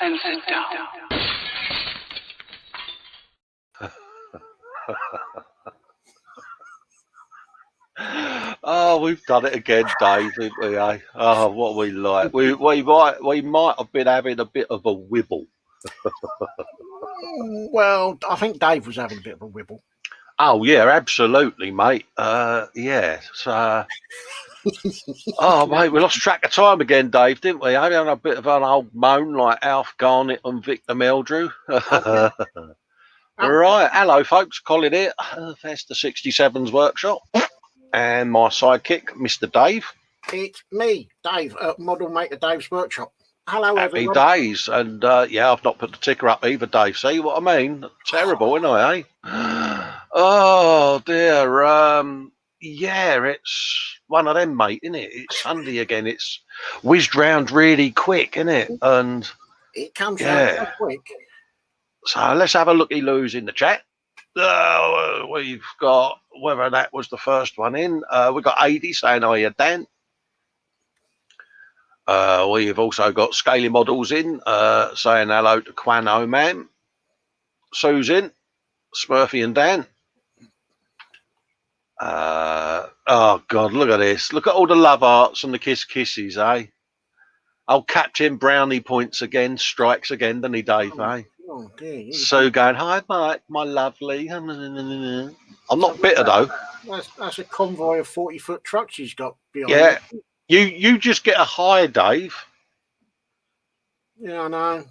and sit down. Oh, we've done it again, Dave, haven't we? Eh? Oh, what we like. We might have been having a bit of a wibble. Well, I think Dave was having a bit of a wibble. Oh yeah, absolutely, mate. Yeah. So, oh mate, we lost track of time again, Dave, didn't we? I had a bit of an old moan like Alf Garnett and Victor Meldrew. All right, hello folks, Colin here, Festa 67's workshop, and my sidekick, Mr. Dave. It's me, Dave, at Model Maker Dave's workshop. Hello, Happy everyone. days, and yeah, I've not put the ticker up either, Dave. See what I mean? Terrible, isn't I? Eh? Oh dear. Yeah, it's one of them, mate, isn't it? It's Sunday again. It's whizzed round really quick, isn't it? And it comes out so quick. So let's have a looky-loos in the chat. We've got, whether that was the first one in, we've got Adi saying, "Are you Dan?" We've also got Scaly Models in, saying hello to Quano Man. Sue's in, Smurfy and Dan. Oh God, look at this. Look at all the love hearts and the kisses, eh? Oh, Captain Brownie points again, strikes again, doesn't he, Dave, eh? Oh, dear. So going, hi, Mike, my lovely. I'm not bitter, though. That's a convoy of 40-foot trucks he's got behind. Yeah. You just get a high, Dave. Yeah, I know.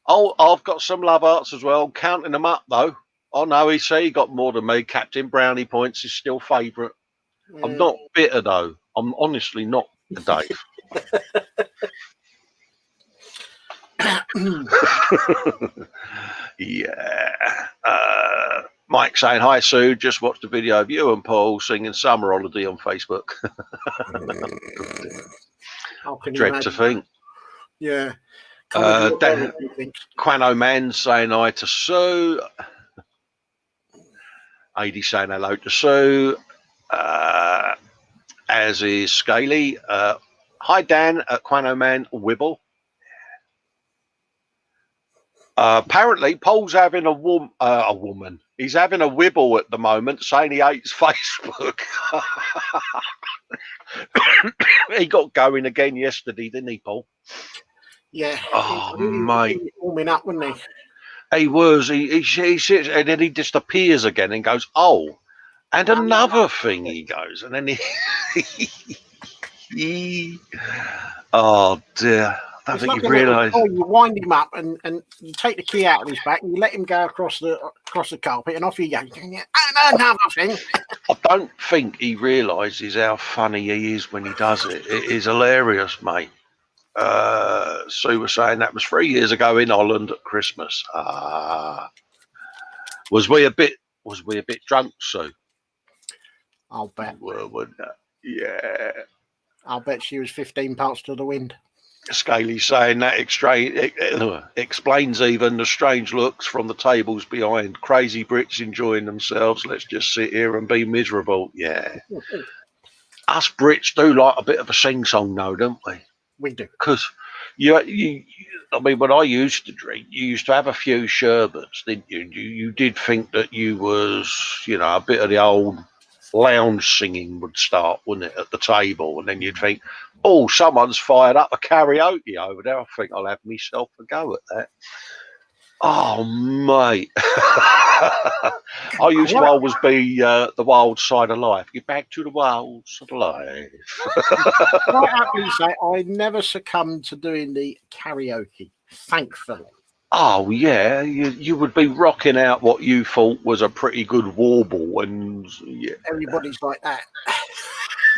Oh, I've got some love hearts as well. Counting them up, though. Oh, no, he got more than me. Captain Brownie points is still favourite. Yeah. I'm not bitter, though. I'm honestly not, Dave. Yeah. Mike saying, hi, Sue. Just watched a video of you and Paul singing Summer Holiday on Facebook. I dread to think. Yeah. Quano Man saying hi to Sue. Adi saying hello to Sue. As is Scaly. Hi, Dan at Quano Man Wibble. Apparently, Paul's having a woman. He's having a wibble at the moment, saying he hates Facebook. He got going again yesterday, didn't he, Paul? Yeah. Oh, mate. He was warming up, wasn't he? He was. He sits and then he just appears again and goes, oh, and another thing, he goes. And then he oh, dear. I don't think you realise. You wind him up and you take the key out of his back and you let him go across the carpet and off he goes. Another thing. I don't think he realises how funny he is when he does it. It is hilarious, mate. Sue was saying that was 3 years ago in Holland at Christmas. Was we a bit drunk, Sue? I'll bet. Yeah. I'll bet she was 15 parts to the wind. Scaly saying that explains even the strange looks from the tables behind. Crazy Brits enjoying themselves. Let's just sit here and be miserable. Yeah. Us Brits do like a bit of a sing-song, though, don't we? We do. Because I mean, when I used to drink, you used to have a few sherbets, didn't you? You did think that you was, a bit of the old lounge singing would start, wouldn't it, at the table? And then you'd think, oh, someone's fired up a karaoke over there. I think I'll have myself a go at that. Oh, mate. I used to always be the wild side of life. Get back to the wild side of life. Quite happily say, I never succumbed to doing the karaoke, thankfully. Oh, yeah. You would be rocking out what you thought was a pretty good warble. And yeah. Everybody's like that.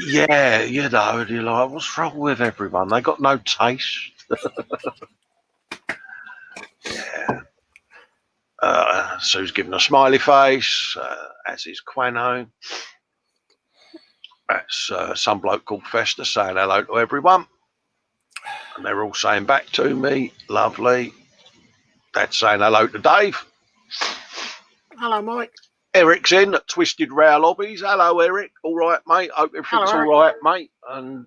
Yeah, you're like, what's wrong with everyone? They got no taste. Yeah. Sue's giving a smiley face, as is Quano. That's some bloke called Festa saying hello to everyone. And they're all saying back to me, lovely. That's saying hello to Dave. Hello, Mike. Eric's in at Twisted Rare Lobbies. Hello, Eric. All right, mate. Hope everything's all right, mate. And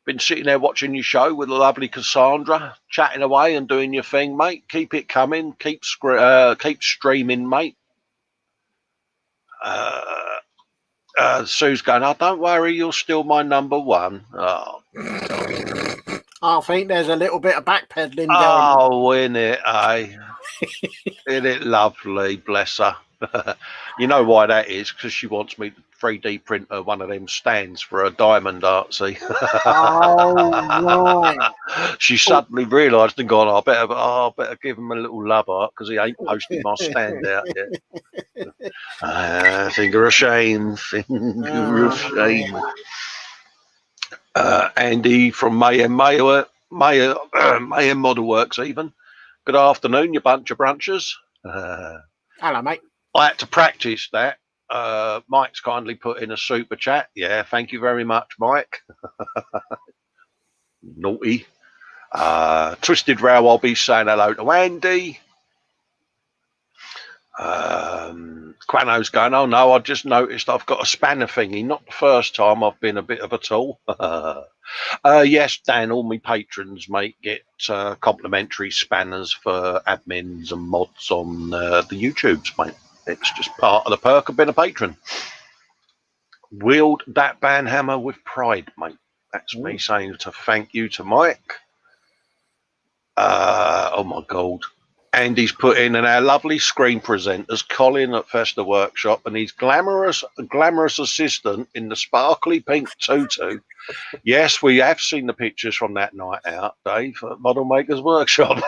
Been sitting there watching your show with the lovely Cassandra, chatting away and doing your thing, mate. Keep it coming. Keep streaming, mate. Sue's going, oh, don't worry, you're still my number one. Oh, I think there's a little bit of backpedaling going on. oh, in it, eh? Isn't it lovely? Bless her. You know why that is? Because she wants me to 3D print her one of them stands for a diamond artsy. Oh, right. She suddenly realised and gone, I better give him a little love art because he ain't posted my stand out yet. Finger of shame. Finger of shame. Andy from Mayhem Model Works even. Good afternoon, you bunch of brunchers. Hello, mate. I had to practice that. Mike's kindly put in a super chat. Yeah, thank you very much, Mike. Naughty. Twisted Row, I'll be saying hello to Andy. Quano's going, oh no, I just noticed I've got a spanner thingy. Not the first time I've been a bit of a tool. Yes, Dan, all my patrons, mate, get complimentary spanners for admins and mods on the YouTubes, mate. It's just part of the perk of being a patron. Wield that banhammer with pride, mate. That's me saying to thank you to Mike. Oh my God. Andy's put in and our lovely screen presenters, Colin at Festa Workshop, and his glamorous assistant in the sparkly pink tutu. Yes, we have seen the pictures from that night out, Dave, at Model Makers Workshop.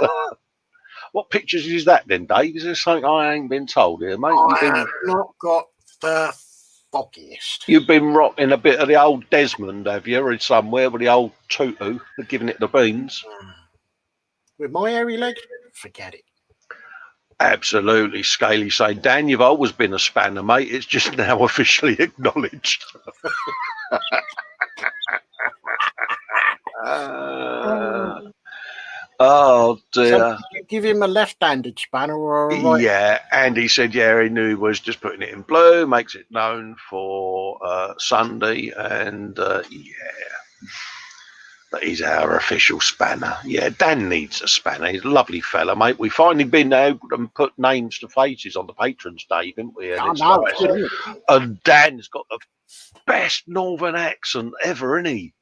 What pictures is that then, Dave? Is there something I ain't been told here, mate? I have not got the foggiest. You've been rocking a bit of the old Desmond, have you, or somewhere with the old tutu, giving it the beans? With my hairy legs, forget it. Absolutely. Scaly saying, Dan, you've always been a spanner, mate. It's just now officially acknowledged. Oh, dear. So did you give him a left-handed spanner or a right? Yeah, Andy said, yeah, he knew he was just putting it in blue, makes it known for Sunday, and he's our official spanner. Yeah, Dan needs a spanner. He's a lovely fella, mate. We've finally been able to put names to faces on the Patrons' Day, haven't we? And, and Dan's got the best northern accent ever, isn't he?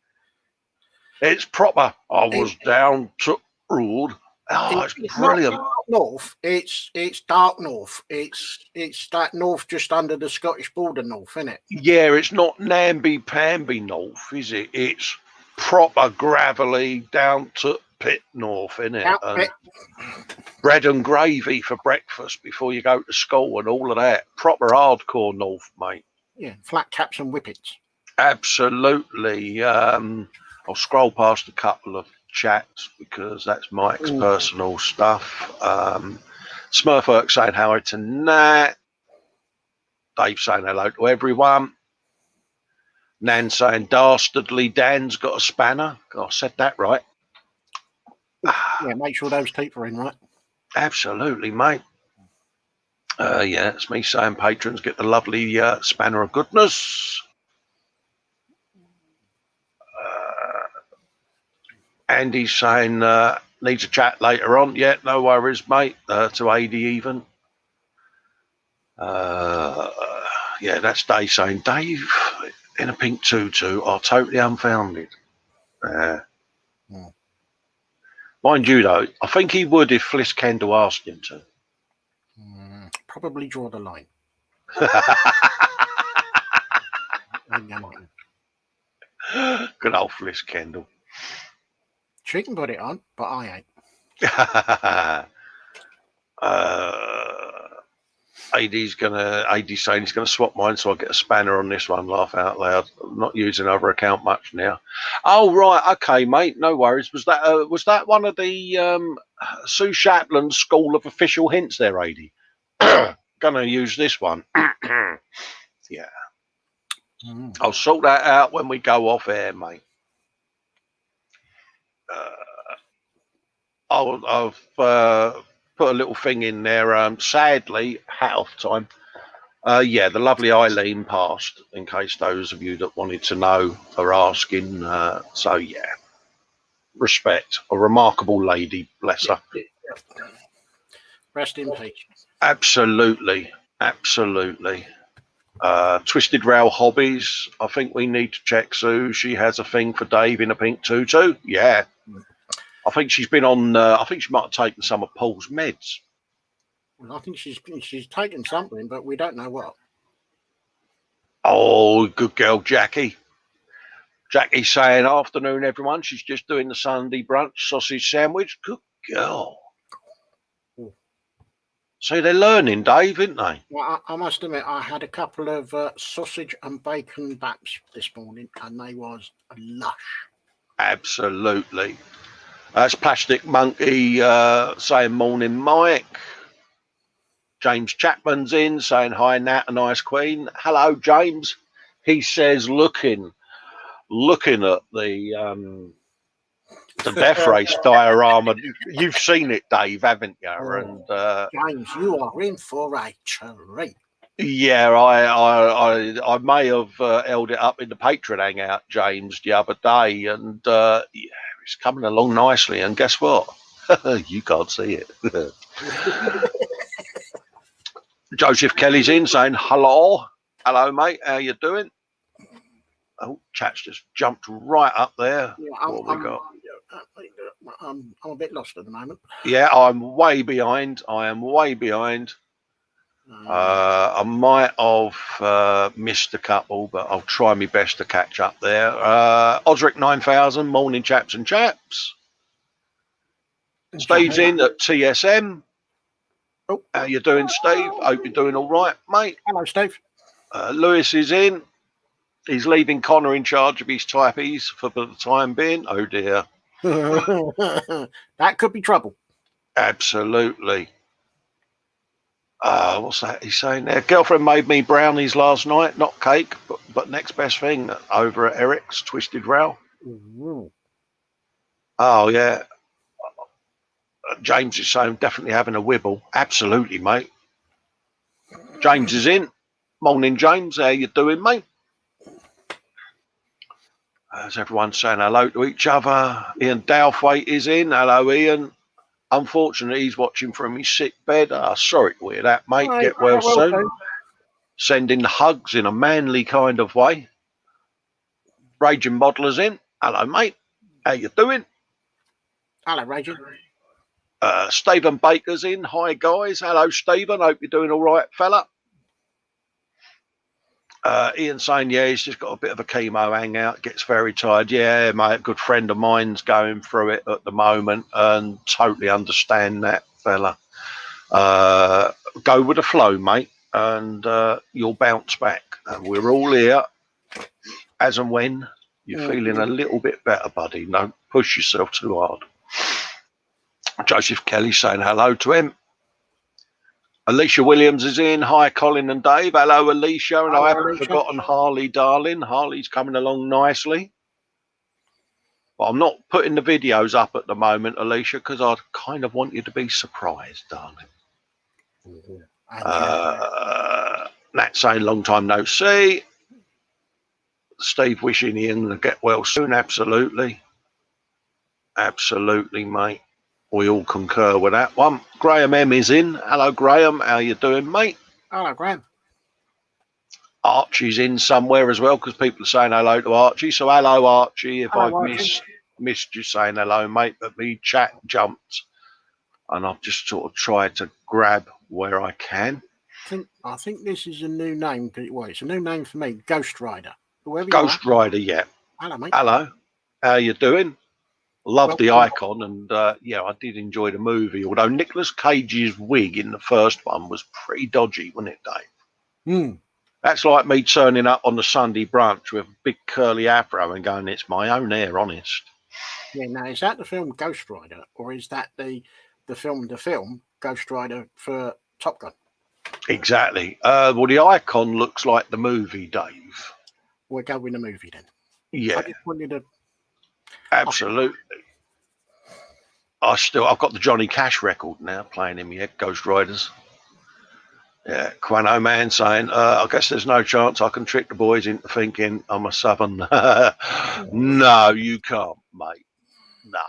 It's proper. I was down to Road. Oh, it's brilliant. Not dark north. It's dark north. It's that north just under the Scottish border north, isn't it? Yeah, it's not namby-pamby north, is it? It's proper gravelly down to pit north, isn't it? Bread and gravy for breakfast before you go to school and all of that. Proper hardcore north, mate. Yeah, flat caps and whippets. Absolutely. I'll scroll past a couple of chats because that's Mike's personal stuff. Smurfwork saying hello to Nat. Dave saying hello to everyone. Nan saying dastardly Dan's got a spanner. I said that right. Yeah, make sure those teeth are in right. Absolutely, mate. Yeah, it's me saying patrons get the lovely spanner of goodness. Andy's saying needs a chat later on. Yeah, no worries, mate. To AD even. Yeah, that's Dave saying, Dave in a pink tutu are totally unfounded. Mind you, though, I think he would if Fliss Kendall asked him to. Probably draw the line. Good old Fliss Kendall. She can put it on, but I ain't. AD's saying he's gonna swap mine, so I'll get a spanner on this one. Laugh out loud. I'm not using other account much now. Oh right, okay, mate. No worries. Was that one of the Sue Shapland's School of Official Hints there, AD? Gonna use this one. Yeah. I'll sort that out when we go off air, mate. I've put a little thing in there. Sadly, hat off time. Yeah, the lovely Eileen passed, in case those of you that wanted to know are asking. So, yeah, respect. A remarkable lady, bless her. Rest in peace. Absolutely. Absolutely. Twisted Rail Hobbies. I think we need to check Sue. She has a thing for Dave in a pink tutu. Yeah. I think she's been on, I think she might have taken some of Paul's meds. Well, I think she's taken something, but we don't know what. Oh, good girl, Jackie. Jackie's saying, afternoon, everyone. She's just doing the Sunday brunch sausage sandwich. Good girl. See, they're learning, Dave, aren't they? Well, I must admit, I had a couple of sausage and bacon baps this morning, and they was lush. Absolutely. That's Plastic Monkey saying, morning, Mike. James Chapman's in saying, hi, Nat, and Ice Queen. Hello, James. He says, looking at the Death Race diorama. You've seen it, Dave, haven't you? And James, you are in for a treat. Yeah, I may have held it up in the Patreon hangout, James, the other day, and yeah, it's coming along nicely. And guess what? You can't see it. Joseph Kelly's in saying, hello, mate, how you doing? Oh, chat's just jumped right up there. Yeah, what we got? I'm a bit lost at the moment. Yeah, I'm way behind. I am way behind. I might have missed a couple, but I'll try my best to catch up there. Osric 9000, morning, chaps and chaps. Steve's in at TSM. Oh. How you doing, Steve? Hope you're doing all right, mate. Hello, Steve. Lewis is in. He's leaving Connor in charge of his typeys for the time being. Oh, dear. That could be trouble. Absolutely. What's that he's saying there? Girlfriend made me brownies last night, not cake, but next best thing over at Eric's Twisted Rail. Mm-hmm. Oh, yeah. James is saying definitely having a wibble. Absolutely, mate. James is in. Morning, James. How you doing, mate? As everyone's saying hello to each other. Ian Dowthwaite is in. Hello, Ian. Unfortunately, he's watching from his sick bed. Sorry to hear that, mate. Hi, Get well soon. soon. Sending hugs in a manly kind of way. Raging Modeller's in. Hello, mate. How you doing? Hello, Raging. Stephen Baker's in. Hi, guys. Hello, Stephen. Hope you're doing all right, fella. Ian saying, yeah, he's just got a bit of a chemo hangout. Gets very tired. Yeah, mate, a good friend of mine's going through it at the moment and totally understand that, fella. Go with the flow, mate, and you'll bounce back. And we're all here as and when you're feeling a little bit better, buddy. Don't push yourself too hard. Joseph Kelly saying hello to him. Alicia Williams is in. Hi, Colin and Dave. Hello, Alicia. And I haven't forgotten Harley, darling. Harley's coming along nicely. But I'm not putting the videos up at the moment, Alicia, because I kind of want you to be surprised, darling. Nat saying long time no see. Steve wishing Ian to get well soon. Absolutely. Absolutely, mate. We all concur with that one. Graham M is in. Hello, Graham. How you doing, mate? Hello, Graham. Archie's in somewhere as well because people are saying hello to Archie. So hello, Archie. If Hello, I've Archie. missed you saying hello, mate, but me chat jumped and I've just sort of tried to grab where I can. I think this is a new name. Well, it's a new name for me. Ghost Rider. Whoever Ghost Rider, yeah. Hello, mate. Hello. How you doing? Love the icon, and yeah, I did enjoy the movie. Although Nicolas Cage's wig in the first one was pretty dodgy, wasn't it, Dave? That's like me turning up on the Sunday brunch with a big curly afro and going, "It's my own hair, honest." Yeah. Now, is that the film Ghost Rider, or is that the film Ghost Rider for Top Gun? Exactly. Well, the icon looks like the movie, Dave. We'll go with the movie then. Yeah. I just wanted to. Absolutely. I've got the Johnny Cash record now playing in my head, Ghost Riders. Yeah, Quano Man saying, I guess there's no chance I can trick the boys into thinking I'm a Southern. No, you can't, mate. No.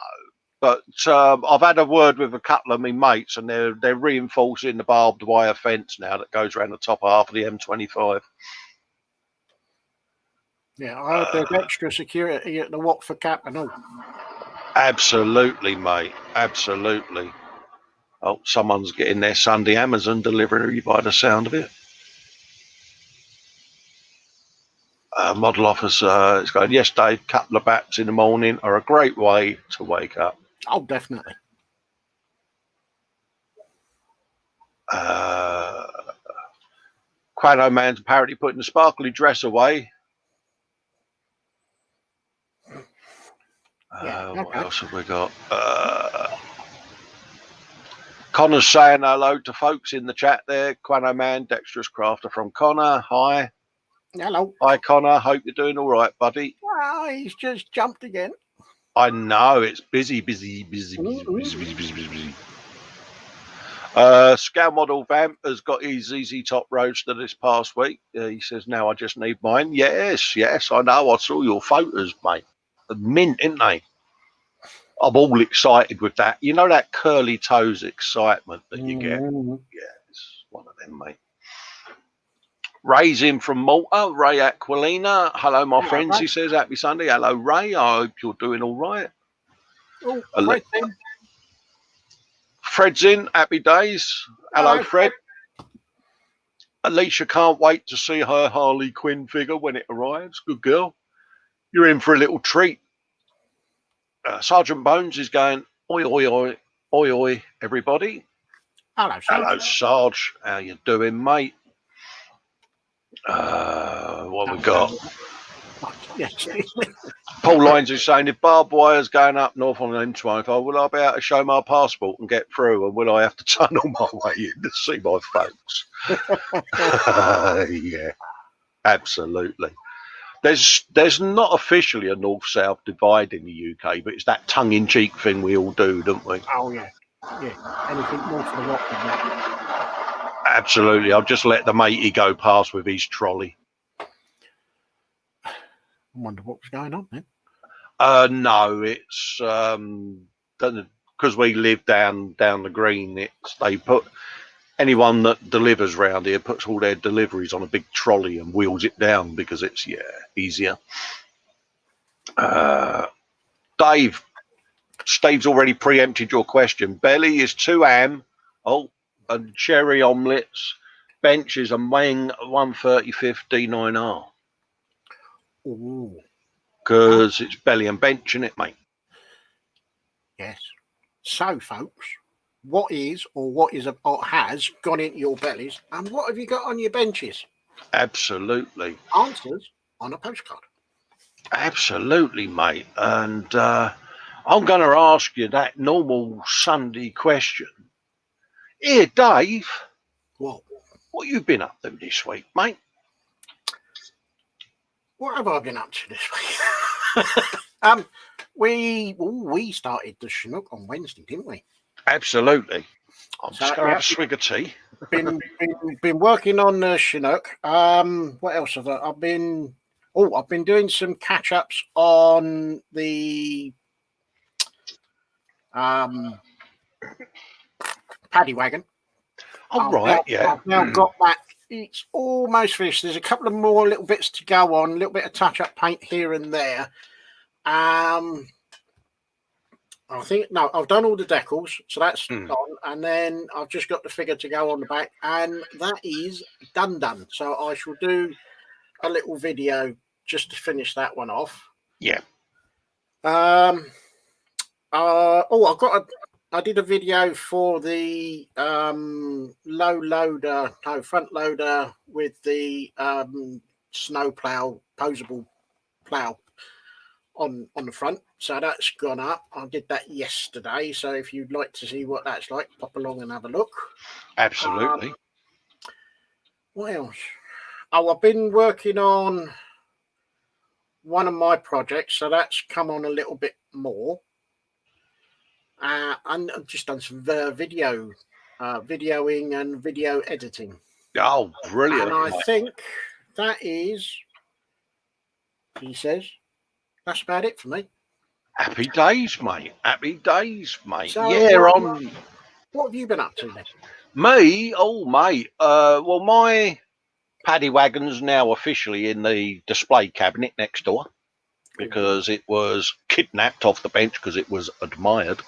But I've had a word with a couple of my mates, and they're reinforcing the barbed wire fence now that goes around the top half of the M25. Yeah, I heard there's extra security at the Watford Cap and all. Absolutely, mate. Absolutely. Oh, someone's getting their Sunday Amazon delivery by the sound of it. Model officer is going, yes, Dave, couple of baps in the morning are a great way to wake up. Oh, definitely. Quano Man's apparently putting the sparkly dress away. What else have we got? Connor's saying hello to folks in the chat there. Quano Man, dexterous crafter from Connor. Hi. Hello. Hi, Connor. Hope you're doing all right, buddy. Well, he's just jumped again. I know, it's busy. Scale Model Vamp has got his ZZ Top Roadster this past week. He says, now I just need mine. Yes, I know. I saw your photos, mate. Mint, isn't they? I'm all excited with that. You know that curly toes excitement that you get? Yeah, it's one of them, mate. Ray's in from Malta. Ray Aquilina. Hello, my friends, Ray. He says. Happy Sunday. Hello, Ray. I hope you're doing all right. Oh, Fred's in. Fred's in. Happy days. Hello, Fred. Alicia can't wait to see her Harley Quinn figure when it arrives. Good girl. You're in for a little treat. Sergeant Bones is going, oi, oi, oi, oi, oi, everybody. Hello, Sarge. Hello, Sarge. How you doing, mate? What we got? Paul Lines is saying, if barbed wire's going up north on the M25, will I be able to show my passport and get through, or will I have to tunnel my way in to see my folks? Yeah, absolutely. There's not officially a north-south divide in the UK, but it's that tongue-in-cheek thing we all do, don't we? Oh, yeah. Yeah. Anything north of the Watford. Absolutely. I'll just let the matey go past with his trolley. I wonder what was going on then. No, it's because we live down the green. They put anyone that delivers round here puts all their deliveries on a big trolley and wheels it down because it's easier. Steve's already preempted your question. Belly is 2 ham. And cherry omelettes. Bench is a Wang 135 D9R. Ooh. Because it's belly and bench, isn't it, mate? Yes. So, folks, what is or has gone into your bellies, and what have you got on your benches? Absolutely. Answers on a postcard. Absolutely, mate. And I'm going to ask you that normal Sunday question. Here, Dave. What you been up to this week, mate? What have I been up to this week? We started the Chinook on Wednesday, didn't we? Absolutely. I'm just going to have a swig of tea. Been working on the Chinook. What else have I've been doing some catch-ups on the paddy wagon. I've now got that. It's almost finished. There's a couple of more little bits to go on, a little bit of touch-up paint here and there. I think I've done all the decals, so that's done, and then I've just got the figure to go on the back, and that is done. So I shall do a little video just to finish that one off. Yeah. I did a video for the front loader with the snow plow, posable plow on the front. So that's gone up. I did that yesterday. So if you'd like to see what that's like, pop along and have a look. Absolutely. What else? I've been working on one of my projects, so that's come on a little bit more. And I've just done some videoing and video editing. Oh, brilliant! And I mate. think that is, he says, that's about it for me. Happy days, mate. Happy days, mate. So, Yeah, what have you been up to then? me. Oh, mate. Well, my paddy wagon's now officially in the display cabinet next door because it was kidnapped off the bench because it was admired.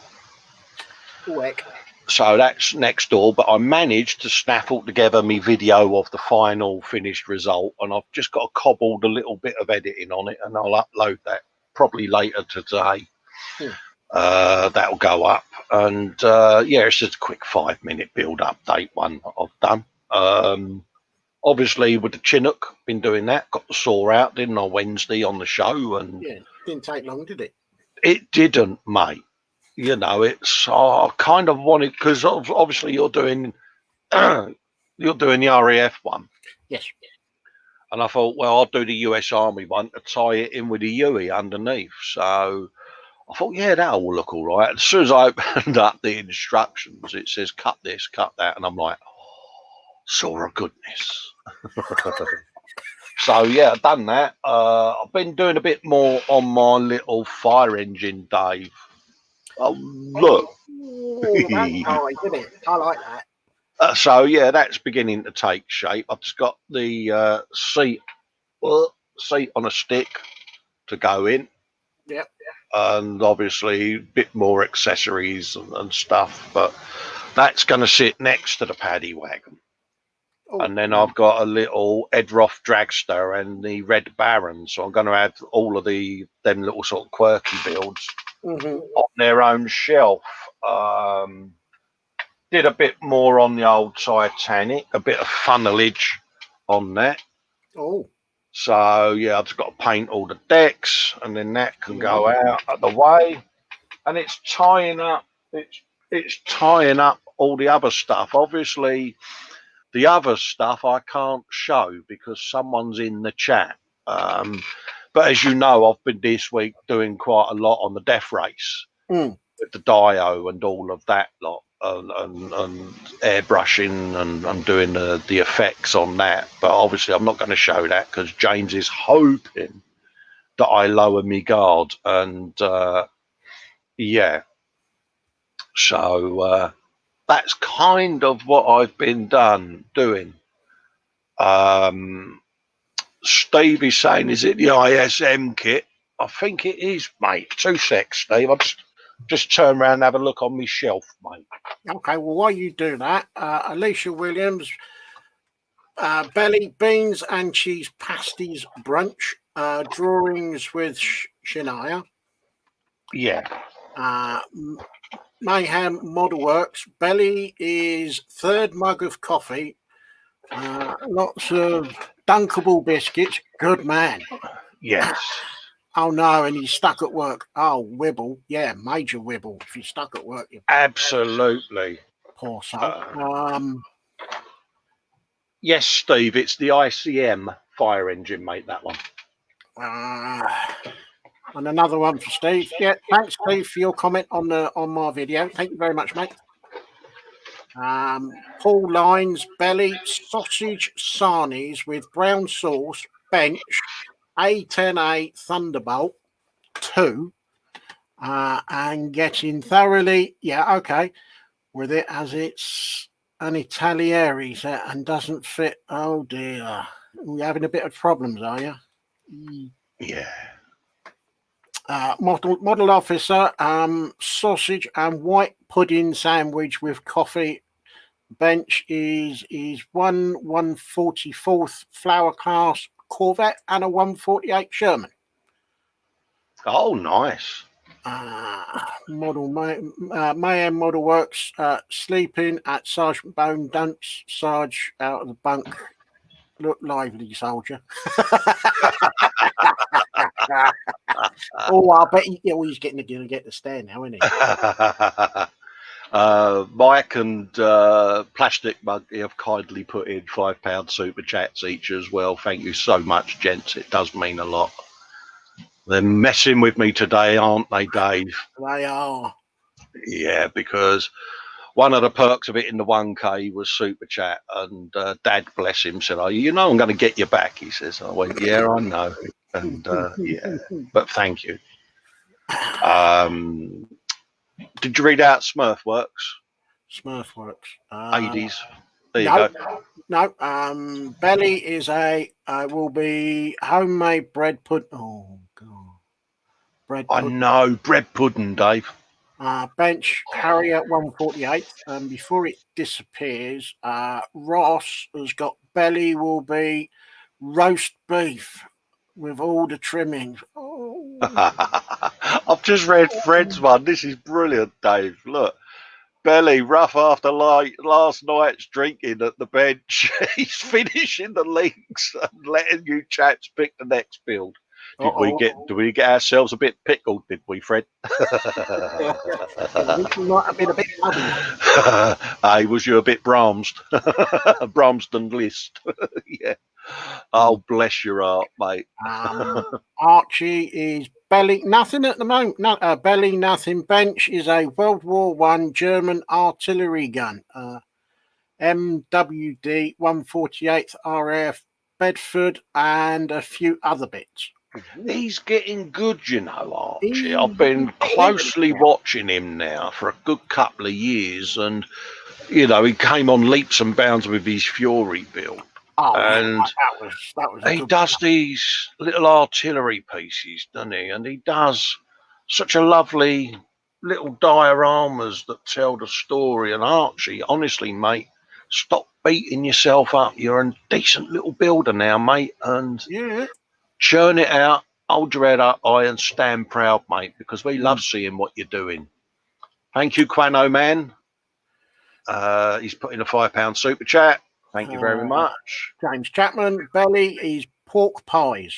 Oh, heck. So that's next door, but I managed to snaffle together me video of the final finished result, and I've just got to cobbled a little bit of editing on it, and I'll upload that probably later today. That'll go up, and yeah, it's just a quick 5-minute build update one that I've done. Obviously, with the Chinook, been doing that. Got the saw out, didn't I, Wednesday on the show, and Yeah, didn't take long, did it? it didn't, mate. You know, it's I kind of wanted because obviously you're doing the RAF one. Yes. And I thought, well, I'll do the US Army one to tie it in with the UE underneath. So I thought, yeah, that'll look all right. As soon as I opened up the instructions, it says cut this, cut that. And I'm like, oh, saw of goodness. So, yeah, I've done that. I've been doing a bit more on my little fire engine, Dave. Oh, look. Oh, that's high, isn't it? I like that. So, yeah, that's beginning to take shape. I've just got the seat on a stick to go in. Yep. And obviously a bit more accessories and stuff, but that's going to sit next to the paddy wagon. Oh, and then I've got a little Edroff dragster and the Red Baron, so I'm going to add all of them little sort of quirky builds on their own shelf. Did a bit more on the old Titanic, a bit of funnelage on that. Oh. So, yeah, I've just got to paint all the decks, and then that can go out of the way. And it's tying up all the other stuff. Obviously, the other stuff I can't show because someone's in the chat. But as you know, I've been this week doing quite a lot on the death race with the Dio and all of that lot. And airbrushing and doing the effects on that, but obviously I'm not going to show that because James is hoping that I lower me guard, and yeah, so that's kind of what I've been doing. Steve is saying, is it the ISM kit? I think it is, mate. 2 secs, Steve. I'll just turn around and have a look on my shelf, mate. Okay, well, while you do that, Alicia Williams, belly, beans and cheese pasties brunch, drawings with Shania. Yeah. Mayhem Model Works, belly is 3rd mug of coffee, lots of dunkable biscuits. Good man. Yes. Oh no, and he's stuck at work. Oh, wibble. Yeah, major wibble. If you're stuck at work, you absolutely. Poor soul. Yes, Steve, it's the ICM fire engine, mate, that one. And another one for Steve. Yeah, thanks, Steve, for your comment on my video. Thank you very much, mate. Paul Lines, belly, sausage sarnies with brown sauce, bench, A10A Thunderbolt 2, and getting thoroughly, with it as it's an Italieri and doesn't fit. Oh dear. You're having a bit of problems, are you? Yeah. Model officer, sausage and white pudding sandwich with coffee. Bench is 144th Flower Class Corvette and a 148 Sherman. Oh, nice. Mayhem Model Works, sleeping at Sergeant Bone. Don't Sarge out of the bunk. Look lively, soldier. Oh, I bet he's getting to get the stare now, isn't he? Mike and Plastic Monkey have kindly put in £5 super chats each as well. Thank you so much, gents. It does mean a lot. They're messing with me today, aren't they, Dave? They are. Yeah, because one of the perks of it in the 1K was super chat, and Dad, bless him, said, "Oh, you know, I'm going to get you back." He says. I went, "Yeah, I know," and yeah, but thank you. Did you read out Smurfworks? Smurfworks. 80s. There you go. No. Belly is will be homemade bread pudding. Oh god, bread. I know, bread pudding, Dave. Bench Harrier 148. Before it disappears, Ross has got Belly will be roast beef with all the trimmings. Oh. I've just read Fred's one. This is brilliant, Dave. Look. Belly, rough after last night's drinking at the bench. He's finishing the links and letting you chaps pick the next build. Did we get ourselves a bit pickled, did we, Fred? Might have been a bit Hey, was you a bit Brahmston list? Yeah. Oh, bless your heart, mate. Archie is Belly, nothing at the moment. Belly, nothing. Bench is a World War I German artillery gun. MWD 148th RAF Bedford and a few other bits. He's getting good, you know, Archie. I've been closely watching him now for a good couple of years, and, you know, he came on leaps and bounds with his Fury build. Oh, and that was he does these little artillery pieces, doesn't he? And he does such a lovely little dioramas that tell the story. And Archie, honestly, mate, stop beating yourself up. You're a decent little builder now, mate, and churn it out. Hold your head up high and stand proud, mate, because we love seeing what you're doing. Thank you, Quano Man. He's put in a £5 super chat. Thank you very much. James Chapman, Belly is pork pies.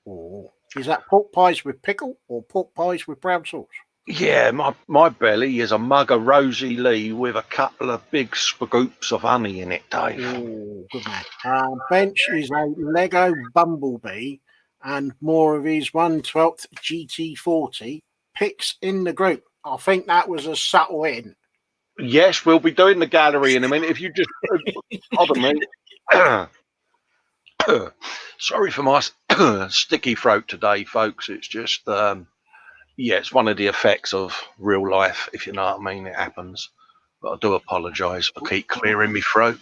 Oh, is that pork pies with pickle or pork pies with brown sauce? Yeah, my belly is a mug of Rosie Lee with a couple of big scoops of honey in it, Dave. Oh, good man. Bench is a Lego Bumblebee and more of his 1/12 GT40 picks in the group. I think that was a subtle in. Yes, we'll be doing the gallery in a minute. If you just hold on a minute. Sorry for my sticky throat today, folks. It's just, it's one of the effects of real life, if you know what I mean. It happens. But I do apologise for keep clearing my throat.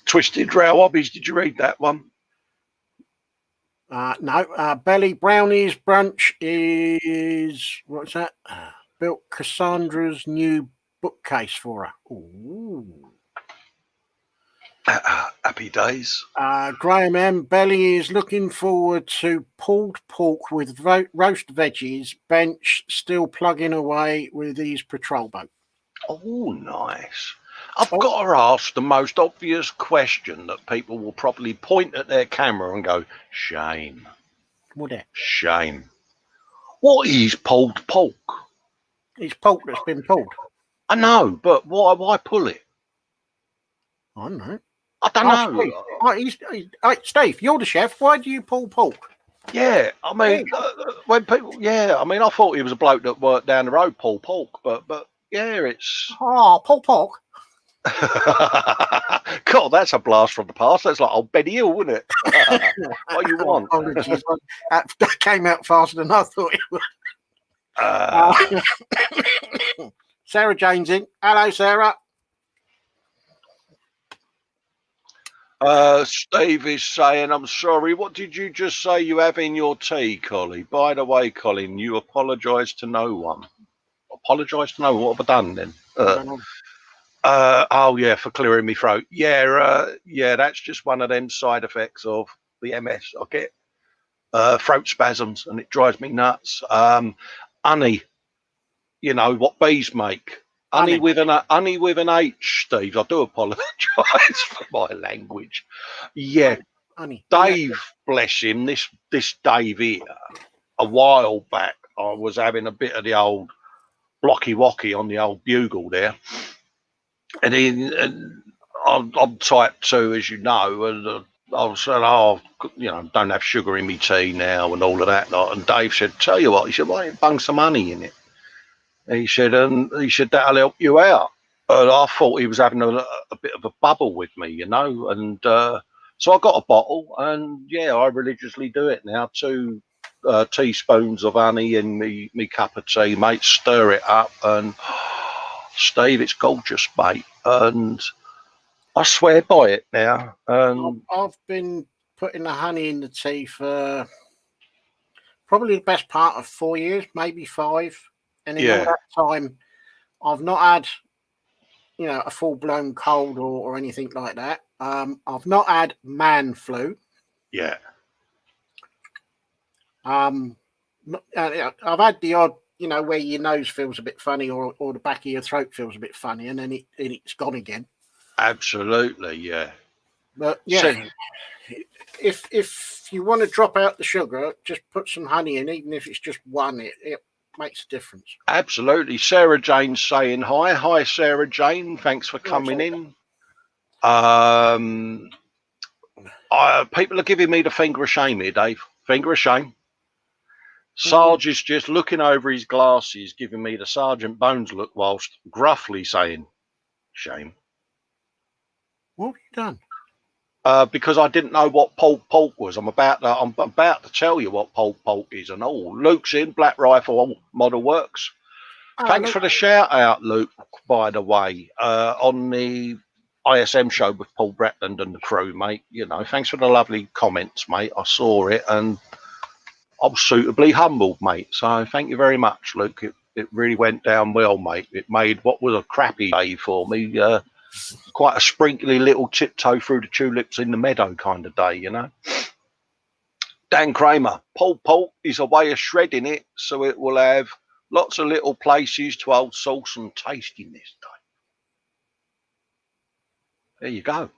Twisted Rail Hobbies, did you read that one? No. Belly Brownies Brunch is, what's that? Built Cassandra's new bookcase for her. Ooh. Happy days. Graham M. Belly is looking forward to pulled pork with roast veggies. Bench still plugging away with his patrol boat. Oh, nice. I've got to ask the most obvious question that people will probably point at their camera and go, shame. What that? Shame. What is pulled pork? It's pork that's been pulled. I know, but why pull it? I don't know. I don't know. Steve, you're the chef. Why do you pull pork? Yeah, I mean, when people, I thought he was a bloke that worked down the road, pull pork, but yeah, it's. Oh, pull pork. God, that's a blast from the past. That's like old Benny Hill, wouldn't it? What you want? Apologies. That came out faster than I thought it would. Sarah Jane's in. Hello, Sarah. Steve is saying, I'm sorry, what did you just say you have in your tea, Collie? By the way, Colin, you apologise to no one. Apologise to no one? What have I done then? For clearing my throat. Yeah, that's just one of them side effects of the MS. I get throat spasms and it drives me nuts. Honey, you know what bees make. Honey with an H, Steve. I do apologise for my language. Yeah, honey. Dave, bless him. This Dave here, a while back, I was having a bit of the old blocky wocky on the old bugle there, and I'm type 2, as you know, and I was saying, don't have sugar in me tea now and all of that. And Dave said, tell you what, he said, why don't you bung some honey in it? He said, that'll help you out. And I thought he was having a bit of a bubble with me, you know. And so I got a bottle, and yeah, I religiously do it now. 2 teaspoons of honey in me cup of tea, mate. Stir it up, and Steve, it's gorgeous, mate. And I swear by it now. I've been putting the honey in the tea for probably the best part of 4 years, maybe 5. And in all that time, I've not had, you know, a full-blown cold or anything like that. I've not had man flu. Yeah. I've had the odd, you know, where your nose feels a bit funny or the back of your throat feels a bit funny, and then it's gone again. Absolutely, yeah. But yeah, if you want to drop out the sugar, just put some honey in, even if it's just one. It makes a difference. Absolutely. Sarah Jane's saying hi. Hi, Sarah Jane. Thanks for coming in. People are giving me the finger of shame here, Dave. Finger of shame. Sarge is just looking over his glasses, giving me the Sergeant Bones look whilst gruffly saying, shame. What have you done? Because I didn't know what Polk was. I'm about to tell you what Polk is and all. Luke's in, Black Rifle Model Works. Thanks for the shout out, Luke, by the way, on the ISM show with Paul Bretland and the crew, mate. You know, thanks for the lovely comments, mate. I saw it and I was suitably humbled, mate. So thank you very much, Luke. It really went down well, mate. It made what was a crappy day for me quite a sprinkly little tiptoe through the tulips in the meadow kind of day, you know. Dan Kramer, Polk is a way of shredding it so it will have lots of little places to hold sauce and taste in this day. There you go.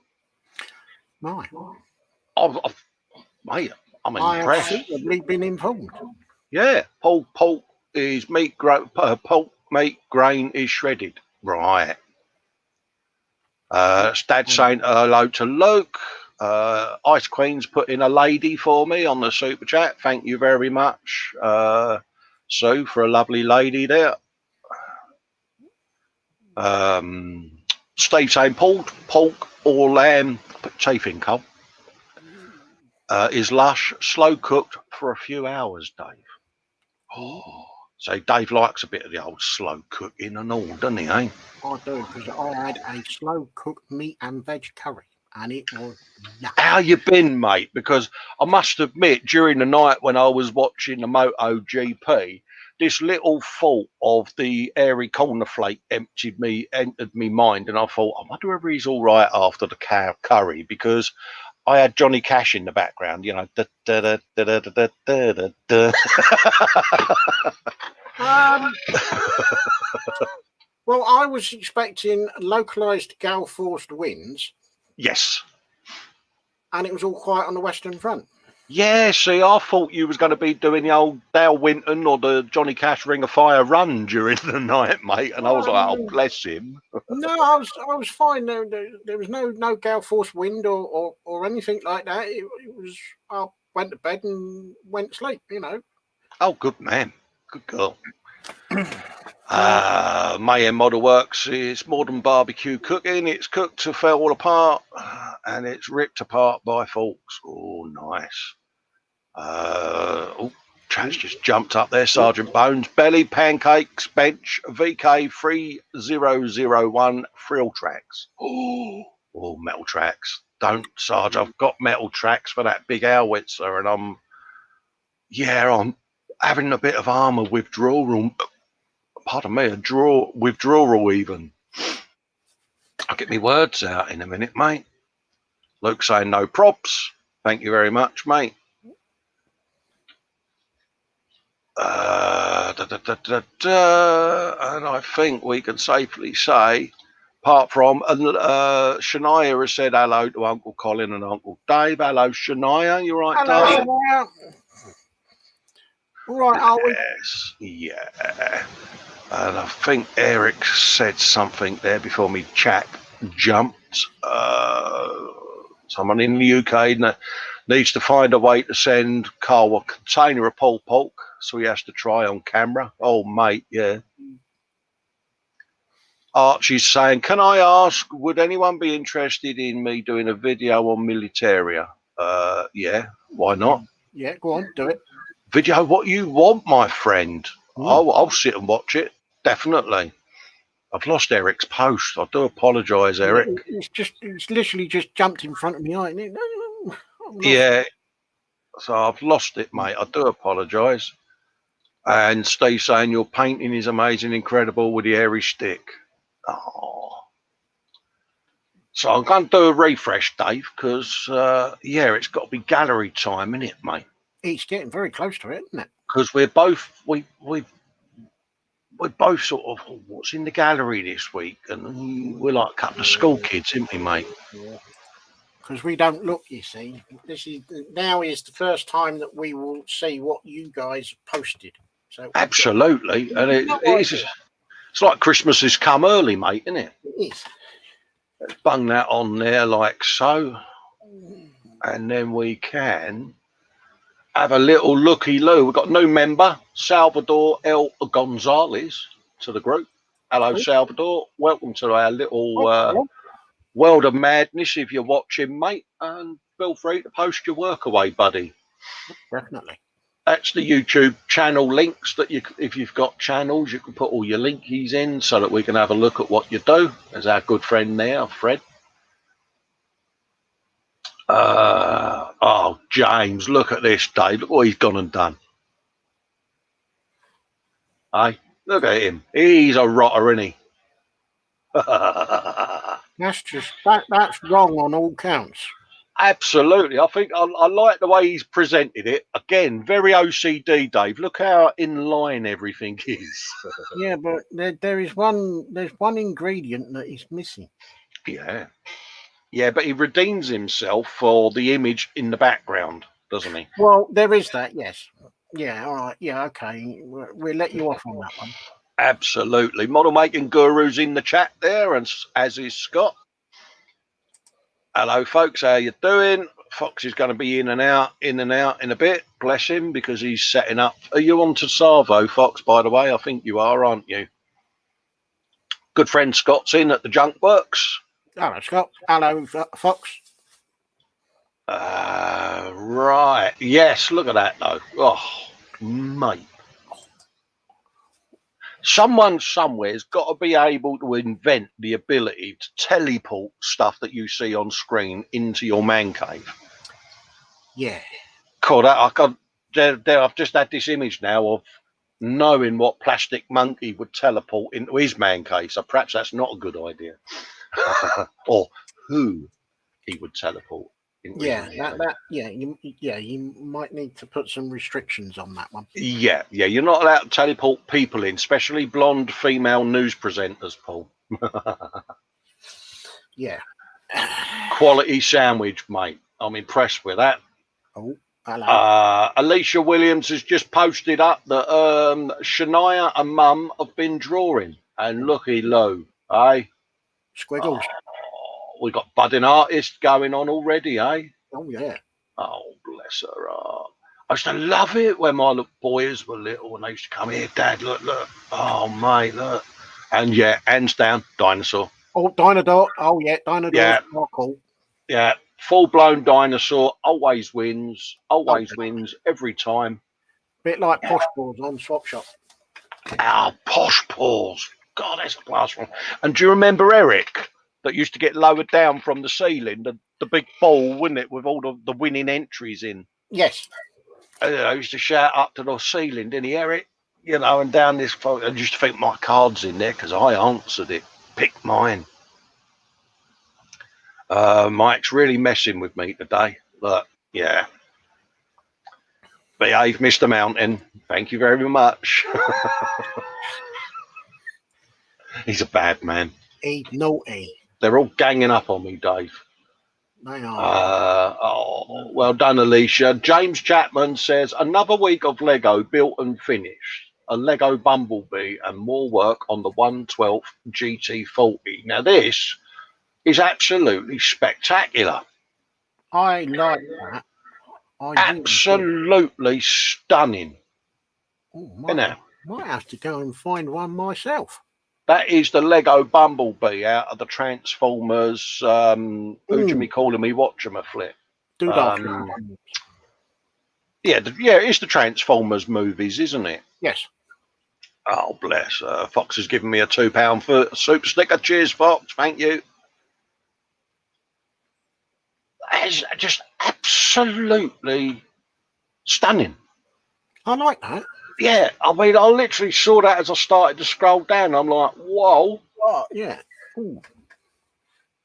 Right. Mate, I'm impressed. I have suitably been informed. Yeah, Polk is Polk meat grain is shredded. Right. Dad saying hello to Luke. Ice Queen's put in a lady for me on the super chat. Thank you very much, Sue, for a lovely lady there. Steve saying pork or lamb, put teeth in, Cole, is lush, slow cooked for a few hours, Dave. Oh, so Dave likes a bit of the old slow cooking and all, doesn't he, eh? I do, because I had a slow cooked meat and veg curry, and it was lovely. How you been, mate? Because I must admit, during the night when I was watching the MotoGP, this little thought of the airy cornflake entered me mind, and I thought, I wonder whether he's all right after the curry, because I had Johnny Cash in the background, you know. Well, I was expecting localised gale-forced winds. Yes. And it was all quiet on the Western Front. Yeah, see, I thought you was going to be doing the old Dale Winton or the Johnny Cash Ring of Fire run during the night, mate. And I was like, oh, bless him. No, I was fine. There was no gale-force wind or anything like that. It was, I went to bed and went to sleep, you know. Oh, good man. Good girl. Mayhem Model Works is modern barbecue cooking. It's cooked to fall apart and it's ripped apart by forks. Oh, nice. Chat's just jumped up there. Sergeant Bones. Belly Pancakes Bench VK3001 Frill Tracks. Oh, metal tracks. Don't, Sarge. I've got metal tracks for that big howitzer, and I'm having a bit of armour withdrawal. Pardon me, withdrawal even. I'll get my words out in a minute, mate. Luke saying no props. Thank you very much, mate. And I think we can safely say, apart from Shania has said hello to Uncle Colin and Uncle Dave. Hello, Shania. You right, hello, Dave? Shania. Right, are we? Yes, yeah. And I think Eric said something there before me chat jumped. Someone in the UK needs to find a way to send Carl a container of pulled pork, so he has to try on camera. Oh, mate, yeah. Archie's saying, can I ask, would anyone be interested in me doing a video on Militaria? Yeah, why not? Yeah, go on, do it. Video what you want, my friend. Mm. I'll sit and watch it, definitely. I've lost Eric's post. I do apologise, Eric. It's literally just jumped in front of me. Yeah, so I've lost it, mate. I do apologise. And Steve saying your painting is amazing, incredible with the airy stick. Oh. So I'm going to do a refresh, Dave, because yeah, it's got to be gallery time, isn't it, mate? It's getting very close to it, isn't it? Because we're both sort of what's in the gallery this week, and we're like a couple of school kids, aren't we, mate? Yeah. Because we don't look, you see. Now is the first time that we will see what you guys posted. So absolutely, and it's like Christmas has come early, mate, isn't it? It is. Let's bung that on there like so, and then we can have a little looky-loo. We've got a new member, Salvador L. Gonzalez, to the group. Hello, Salvador. Welcome to our little world of madness if you're watching, mate. And feel free to post your work away, buddy. Definitely. That's the YouTube channel links that if you've got channels, you can put all your linkies in so that we can have a look at what you do. There's our good friend there, Fred. Oh, James, look at this, Dave. Look what he's gone and done. Hey, look at him. He's a rotter, isn't he? That's wrong on all counts. Absolutely. I think I like the way he's presented it. Again, very OCD, Dave. Look how in line everything is. Yeah, but there's one ingredient that is missing. Yeah. Yeah, but he redeems himself for the image in the background, doesn't he? Well, there is that, yes. Yeah, all right. Yeah, okay. We'll let you off on that one. Absolutely. Model making guru's in the chat there, and as is Scott. Hello, folks. How you doing? Fox is going to be in and out in a bit. Bless him, because he's setting up. Are you on to Savo, Fox, by the way? I think you are, aren't you? Good friend Scott's in at the Junk Works. Hello, Scott. Hello, Fox. Right. Yes, look at that, though. Oh, mate. Someone somewhere's got to be able to invent the ability to teleport stuff that you see on screen into your man cave. Yeah. God, I've just had this image now of knowing what Plastic Monkey would teleport into his man cave. So perhaps that's not a good idea. Or who he would teleport. Yeah, you might need to put some restrictions on that one. Yeah, you're not allowed to teleport people in, especially blonde female news presenters, Paul. Yeah. Quality sandwich, mate. I'm impressed with that. Oh, hello. Alicia Williams has just posted up that Shania and Mum have been drawing, and looky low, eh? Squiggles. We got budding artists going on already, eh? Oh, yeah. Oh, bless her heart. I used to love it when my little boys were little and they used to come here, Dad, look. Oh, mate, look. And yeah, hands down, dinosaur. Oh, Dinosaur. Oh, yeah, Dinosaur. Yeah. Oh, cool. Yeah, full-blown dinosaur, always wins every time. Bit like Posh Balls on Swap Shop. Posh Paws. God, that's a blast one. And do you remember Eric? That used to get lowered down from the ceiling, the big ball, wouldn't it, with all the winning entries in? Yes. I used to shout up to the ceiling, didn't he, Eric? You know, and down this photo. I used to think my card's in there because I answered it. Pick mine. Mike's really messing with me today. But, yeah. Behave, Mr. Mountain. Thank you very much. He's a bad man. He's naughty. They're all ganging up on me, Dave. They are. Well done, Alicia. James Chapman says, another week of Lego built and finished. A Lego Bumblebee and more work on the 1/12 GT40. Now, this is absolutely spectacular. I like that. Absolutely stunning. Might have to go and find one myself. That is the Lego Bumblebee out of the Transformers. Who do you me calling me? Watch 'em a flip. Yeah, it's the Transformers movies, isn't it? Yes. Oh, bless. Fox has given me a £2 for super sticker. Cheers, Fox. Thank you. It's just absolutely stunning. I like that. Yeah, I mean, I literally saw that as I started to scroll down. I'm like, whoa. Oh, yeah. Ooh.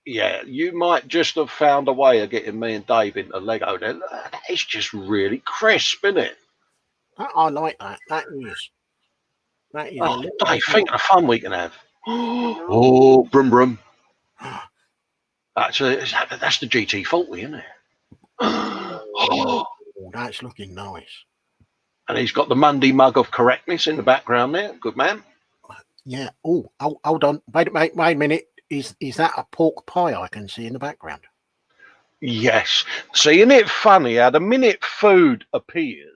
Yeah, you might just have found a way of getting me and Dave into Lego. Then it's just really crisp, isn't it? I like that. That is. That is. Oh, Dave, think of the fun we can have. Oh, brum brum. That's the GT40, isn't it? Oh, that's looking nice. And he's got the Monday mug of correctness in the background there. Good man. Yeah. Oh, hold on. Wait a minute. Is that a pork pie I can see in the background? Yes. See, isn't it funny how the minute food appears,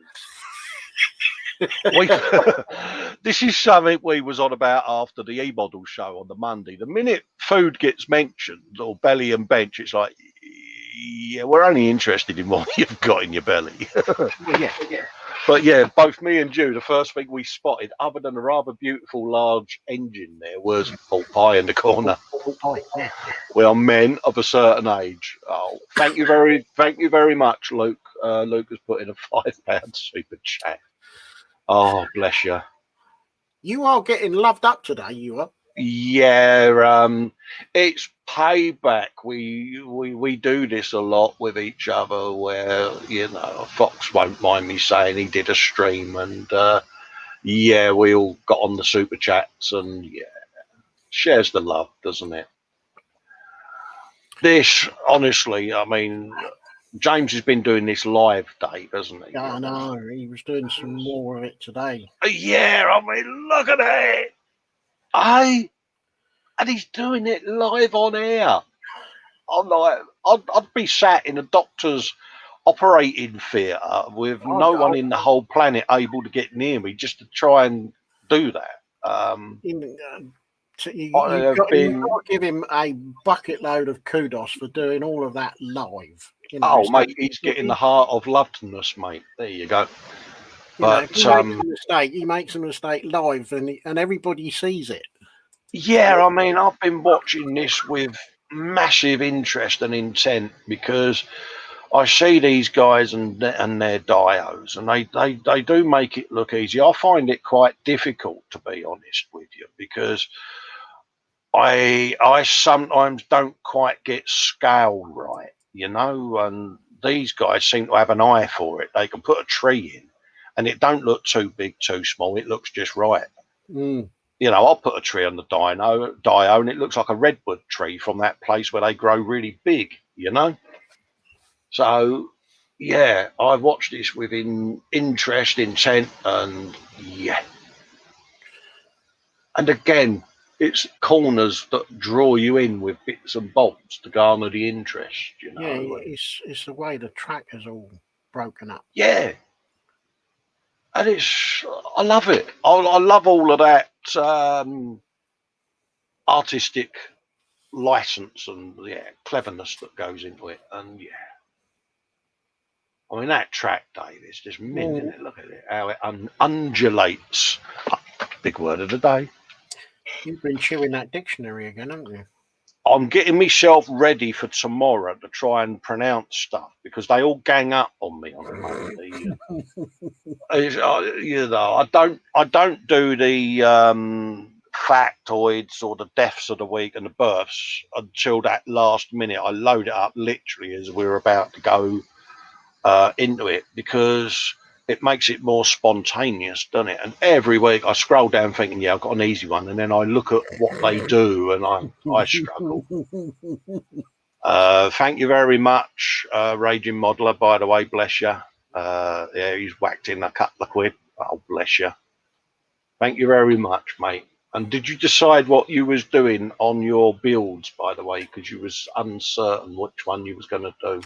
this is something we was on about after the E-Model show on the Monday. The minute food gets mentioned, or belly and bench, it's like, yeah, we're only interested in what you've got in your belly. Well, yeah. But yeah, both me and Jude, the first thing we spotted, other than a rather beautiful large engine there, was pork pie in the corner. Pork pie. Yeah. We are men of a certain age. Oh, thank you very much, Luke. Luke has put in a £5 super chat. Oh, bless you. You are getting loved up today. You are. Yeah, it's payback. We do this a lot with each other, where Fox won't mind me saying he did a stream, and yeah, we all got on the super chats, and yeah, shares the love, doesn't it? This, honestly, I mean, James has been doing this live, Dave, hasn't he? Yeah, I know. He was doing some more of it today. Yeah, I mean, look at it. And he's doing it live on air. I'm like, I'd be sat in a doctor's operating theatre with no one in the whole planet able to get near me just to try and do that. You've got to give him a bucket load of kudos for doing all of that live. Mate, he's getting the heart of lovedness, mate. There you go. But he makes a mistake live, and everybody sees it. Yeah, I mean, I've been watching this with massive interest and intent, because I see these guys and their dios, and they do make it look easy. I find it quite difficult, to be honest with you, because I sometimes don't quite get scale right, and these guys seem to have an eye for it. They can put a tree in, and it don't look too big, too small. It looks just right. I'll put a tree on the dio, and it looks like a redwood tree from that place where they grow really big, So, yeah, I watched this with interest, intent, and yeah. And again, it's corners that draw you in with bits and bobs to garner the interest, Yeah, it's the way the track is all broken up. Yeah. And I love it. I love all of that artistic license and cleverness that goes into it. And yeah, I mean, that track, Dave, is just mint, isn't it? Look at it, how it undulates. Big word of the day. You've been chewing that dictionary again, haven't you? I'm getting myself ready for tomorrow to try and pronounce stuff, because they all gang up on me on Monday. I don't do the factoids or the deaths of the week and the births until that last minute. I load it up literally as we're about to go into it, because it makes it more spontaneous, doesn't it? And every week I scroll down thinking, yeah, I've got an easy one, and then I look at what they do and I struggle. Thank you very much, Raging Modeler, by the way, bless you. Yeah, he's whacked in a couple of quid. Oh, bless you. Thank you very much, mate. And did you decide what you was doing on your builds, by the way, because you was uncertain which one you was going to do?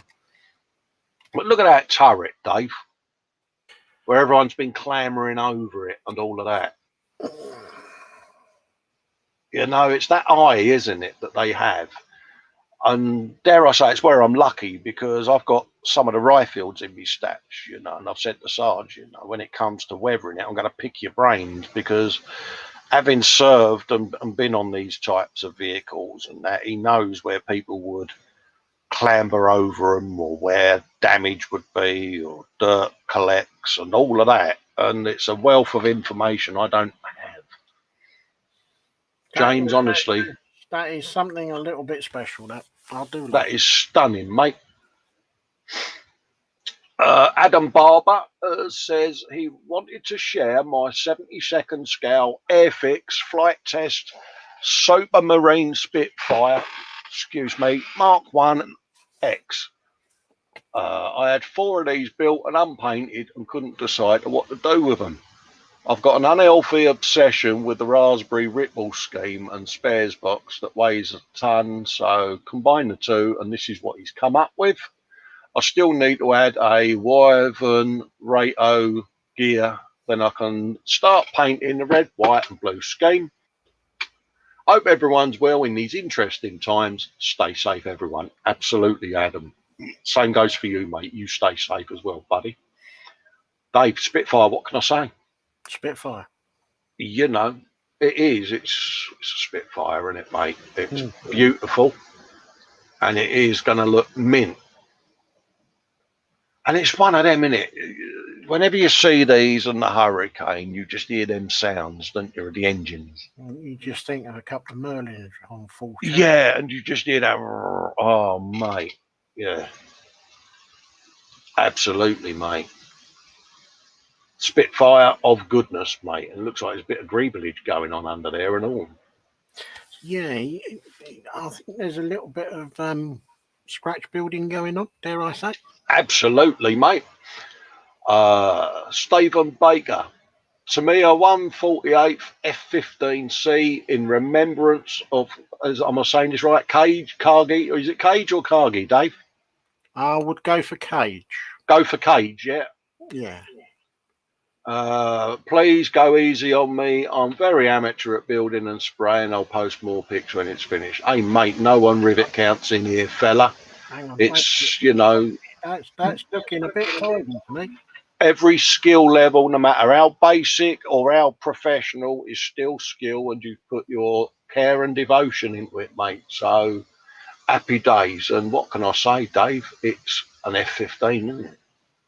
But look at that turret, Dave, where everyone's been clamouring over it and all of that. You know, it's that eye, isn't it, that they have. And dare I say, it's where I'm lucky because I've got some of the rye fields in my stats, you know, and I've said to Sarge, you know, when it comes to weathering it, I'm going to pick your brains because having served and been on these types of vehicles and that, he knows where people would clamber over them or where damage would be or dirt collects and all of that. And it's a wealth of information I don't have. James, honestly, that is something a little bit special. That I do like. that is stunning, mate. Adam Barber says he wanted to share my 72nd scale Airfix flight test Supermarine Spitfire, Mark 1 X. I had 4 of these built and unpainted and couldn't decide what to do with them. I've got an unhealthy obsession with the Raspberry Ripple scheme and spares box that weighs a ton, so combine the two and this is what he's come up with. I still need to add a Wyvern Rato gear, then I can start painting the red, white and blue scheme. Hope everyone's well in these interesting times. Stay safe, everyone. Absolutely, Adam. Same goes for you, mate. You stay safe as well, buddy. Dave, Spitfire, what can I say? Spitfire. You know, it is. It's a Spitfire, isn't it, mate? It's beautiful. And it is going to look mint. And it's one of them, innit? Whenever you see these on the Hurricane, you just hear them sounds, don't you, of the engines. You just think of a couple of Merlins on full set. Yeah, and you just hear that, oh, mate. Yeah. Absolutely, mate. Spitfire of goodness, mate. It looks like there's a bit of greeblage going on under there and all. Yeah, I think there's a little bit of scratch building going on, dare I say. Absolutely, mate. Stephen Baker. To me, a 148th F-15C in remembrance of, am I saying this right, Cargi? Or is it Cage or Cargi, Dave? I would go for Cage. Go for Cage, yeah? Yeah. Please go easy on me. I'm very amateur at building and spraying. I'll post more pics when it's finished. Hey, mate, no one rivet counts in here, fella. Hang on. It's, you know... That's looking a bit tidy to me. Every skill level, no matter how basic or how professional, is still skill, and you put your care and devotion into it, mate. So, happy days. And what can I say, Dave? It's an F-15, isn't it?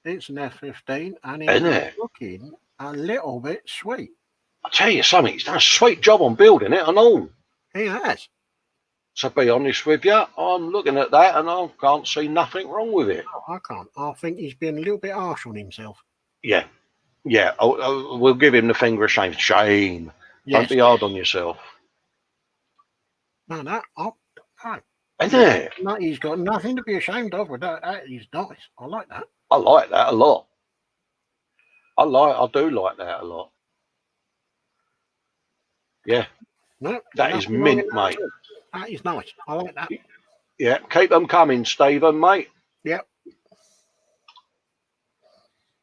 It's an F-15, and it's looking a little bit sweet. I tell you something, he's done a sweet job on building it and all. He has. To be honest with you, I'm looking at that and I can't see nothing wrong with it. I can't. I think he's been a little bit harsh on himself. Yeah. Yeah. We'll give him the finger of shame. Shame. Yes. Don't be hard on yourself. No. Isn't it? No, he's got nothing to be ashamed of with that. That is nice. I like that. I like that a lot. I do like that a lot. Yeah. No, that is mint, mate. That is nice. I like that. Yeah, keep them coming, Stephen, mate. Yep.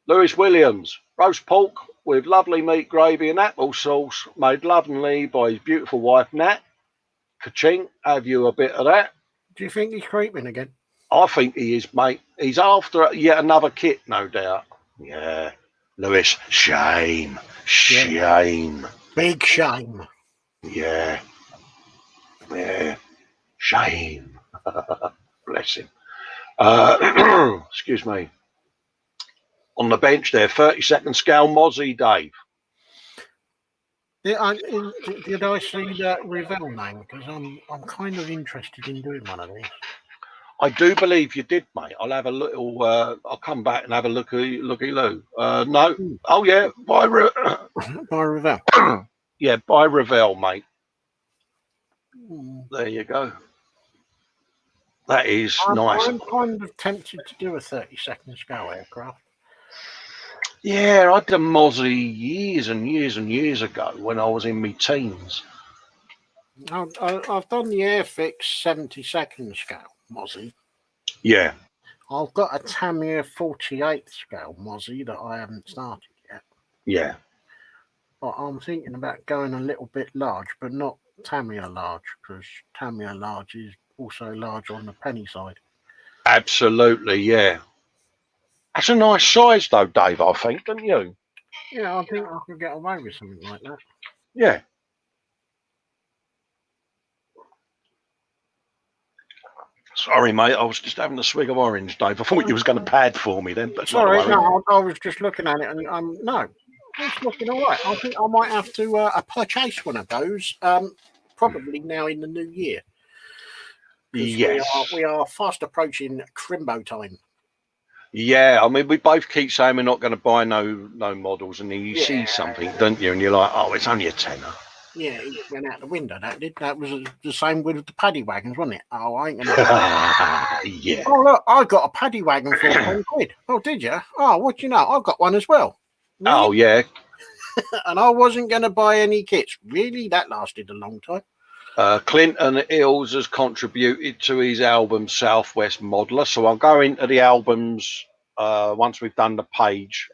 Lewis Williams, roast pork with lovely meat gravy and apple sauce, made lovingly by his beautiful wife, Nat. Ka-ching, have you a bit of that? Do you think he's creeping again? I think he is, mate. He's after yet another kit, no doubt. Yeah. Lewis, shame. Shame. Big shame. Yeah. Yeah. Shame. Bless him. Excuse me. On the bench there, 32nd scale Mozzie, Dave. Did I see that Revell name? Because I'm kind of interested in doing one of these. I do believe you did, mate. I'll have a little. I'll come back and have a looky loo. No. Oh yeah, by Revell. Yeah, by Revell, mate. There you go. That is nice. I'm kind of tempted to do a 32nd scale aircraft. Yeah, I did a Mozzie years and years and years ago when I was in my teens. I've done the Airfix 72nd scale Mozzie. Yeah. I've got a Tamiya 48th scale Mozzie that I haven't started yet. Yeah. But I'm thinking about going a little bit large, but not Tamiya large, because Tamiya large is also large on the penny side. Absolutely, yeah. That's a nice size, though, Dave, I think, don't you? Yeah, I think I could get away with something like that. Yeah. Sorry, mate. I was just having a swig of orange, Dave. I thought you was going to pad for me then, but Sorry, not to worry. no, I was just looking at it, and no, it's looking all right. I think I might have to purchase one of those, probably now in the new year. Because Yes. we are fast approaching Crimbo time. Yeah, I mean, we both keep saying we're not going to buy no models, and then you see something, don't you? And you're like, oh, it's only a tenner. Yeah, it went out the window. That was the same with the paddy wagons, wasn't it? Oh, I ain't gonna. Yeah. Oh look, I got a paddy wagon for £10. Oh, did you? Oh, what do you know? I've got one as well. Really? Oh yeah. And I wasn't going to buy any kits. Really, that lasted a long time. Clinton Hills has contributed to his album Southwest Modeler, so I'll go into the albums once we've done the page,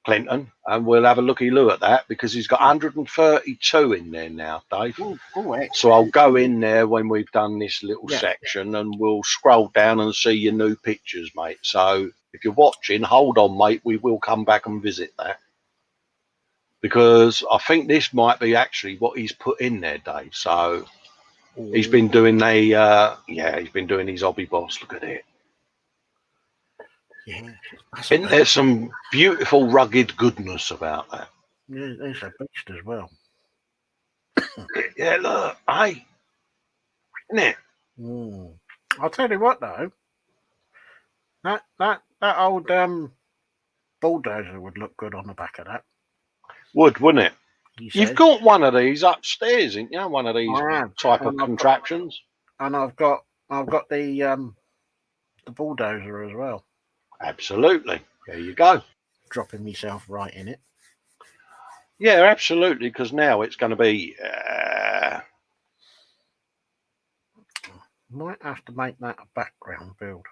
Clinton, and we'll have a looky-loo at that because he's got 132 in there now, Dave. So I'll go in there when we've done this little section and we'll scroll down and see your new pictures, mate. So if you're watching, hold on, mate. We will come back and visit that. Because I think this might be actually what he's put in there, Dave. So he's been doing he's been doing his hobby boss. Look at it. Yeah. Isn't there some beautiful rugged goodness about that? Yeah, there's a beast as well. Yeah, look, hey. Isn't it? I'll tell you what though. That old bulldozer would look good on the back of that. Wouldn't it? You've got one of these upstairs, ain't you? One of these type of contraptions. And I've got the bulldozer as well. Absolutely. There you go. Dropping myself right in it. Yeah, absolutely. Because now it's going to be. Might have to make that a background build.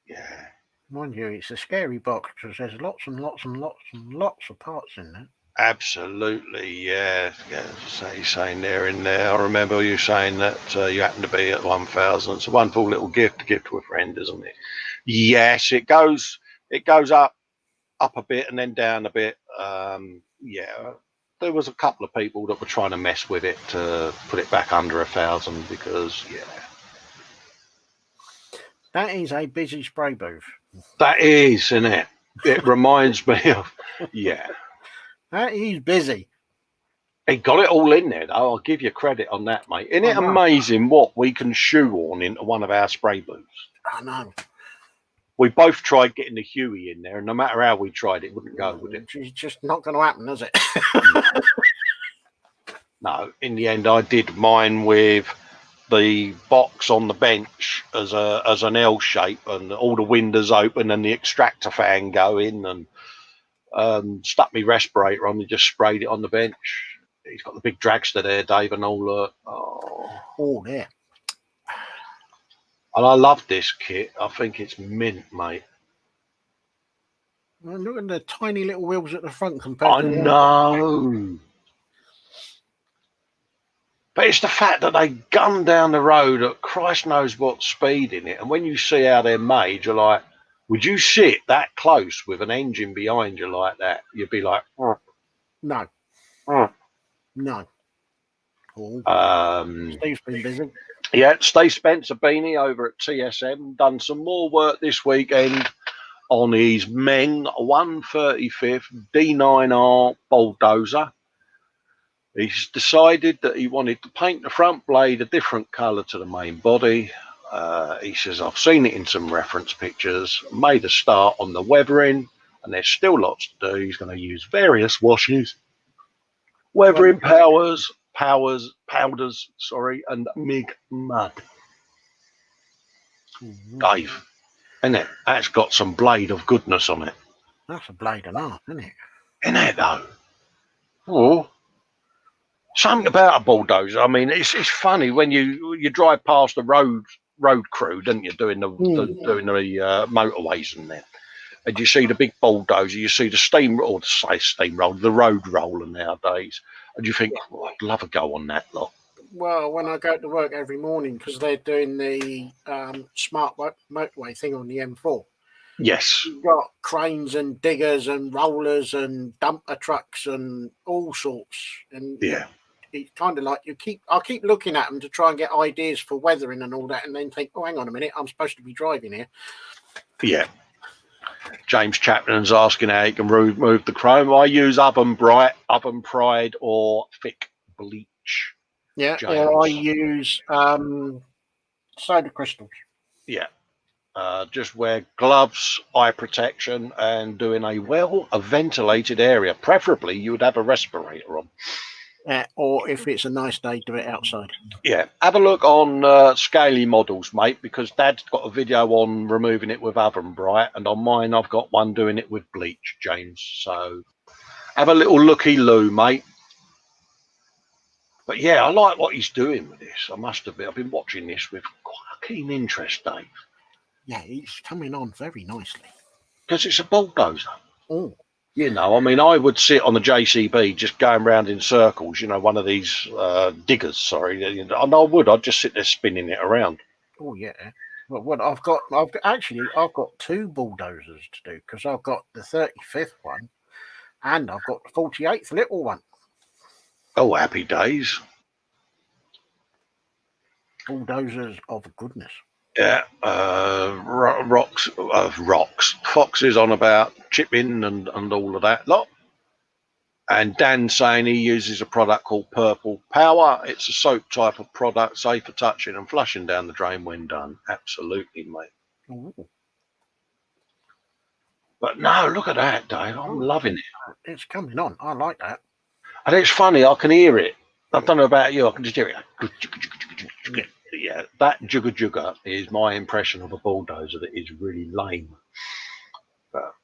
Yeah. Mind you, it's a scary box because there's lots and lots and lots and lots of parts in there. Absolutely, yeah. So you're saying there in there. I remember you saying that you happen to be at 1,000. It's a wonderful little gift to give to a friend, isn't it? Yes, it goes up a bit and then down a bit. Yeah, there was a couple of people that were trying to mess with it to put it back under 1,000 because that is a busy spray booth. That is, isn't it? It reminds me of That is busy. He got it all in there, though. I'll give you credit on that, mate. Isn't it amazing what we can shoehorn into one of our spray booths? I know. We both tried getting the Huey in there, and no matter how we tried, it wouldn't go, would it? It's just not going to happen, is it? No. In the end, I did mine with the box on the bench as an L shape, and all the windows open, and the extractor fan going, and stuck my respirator on. And just sprayed it on the bench. He's got the big dragster there, Dave, and all. Yeah. And I love this kit. I think it's mint, mate. Well, look at the tiny little wheels at the front compared to know. But it's the fact that they gun down the road at Christ knows what speed in it. And when you see how they're made, you're like, would you sit that close with an engine behind you like that? You'd be like, No. No. Steve's been busy. Yeah, Steve Spencer Beanie over at TSM done some more work this weekend on his Meng 135th D9R bulldozer. He's decided that he wanted to paint the front blade a different colour to the main body. He says, I've seen it in some reference pictures, made a start on the weathering, and there's still lots to do. He's going to use various washes, weathering powders, and MIG mud. Dave, isn't it? That's got some blade of goodness on it. That's a blade and a half, isn't it? Isn't it, though? Oh. Something about a bulldozer. I mean, it's funny when you drive past the road crew, don't you, doing the motorways and that, and you see the big bulldozer, you see the the road roller nowadays, and you think, oh, I'd love to go on that lot. Well, when I go to work every morning, because they're doing the smart motorway thing on the M4. Yes. You've got cranes and diggers and rollers and dumper trucks and all sorts. And Yeah. it's kind of like I keep looking at them to try and get ideas for weathering and all that, and then think, oh, hang on a minute, I'm supposed to be driving here. Yeah. James Chapman's asking how he can remove the chrome. I use Oven Pride, or thick bleach. Yeah, James. or I use soda crystals. Yeah. Just wear gloves, eye protection, and do in a ventilated area. Preferably, you would have a respirator on. Or if it's a nice day, do it outside. Yeah, have a look on Scaly Models, mate, because Dad's got a video on removing it with Oven Bright, and on mine I've got one doing it with bleach, James. So have a little looky-loo, mate. But yeah, I like what he's doing with this. I must admit, I've been watching this with quite a keen interest, Dave. Yeah, it's coming on very nicely. Because it's a bulldozer. Oh. You know, I mean, I would sit on the JCB just going round in circles, you know, one of these diggers, sorry. And I'd just sit there spinning it around. Oh, yeah. Well, what I've got two bulldozers to do, because I've got the 35th one and I've got the 48th little one. Oh, happy days. Bulldozers of goodness. Yeah, rocks. Fox is on about chipping and all of that lot. And Dan's saying he uses a product called Purple Power. It's a soap type of product, safe for touching and flushing down the drain when done. Absolutely, mate. Ooh. But no, look at that, Dave. I'm loving it. It's coming on. I like that. And it's funny, I can hear it. I don't know about you, I can just hear it. Yeah, that jugga jugga is my impression of a bulldozer that is really lame. But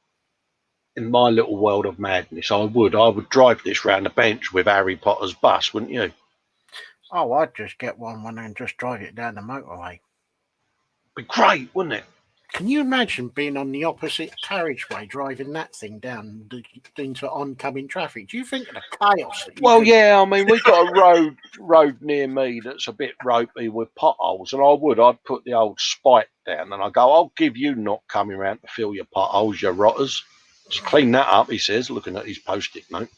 in my little world of madness, I would drive this round the bench with Harry Potter's bus, wouldn't you? Oh, I'd just get one and just drive it down the motorway. Be great, wouldn't it? Can you imagine being on the opposite carriageway, driving that thing down into oncoming traffic? Do you think of the chaos? Yeah, I mean, we've got a road near me that's a bit ropey with potholes, and I'd put the old spike down, and I go, I'll give you not coming around to fill your potholes, you rotters. Just clean that up, he says, looking at his post-it note.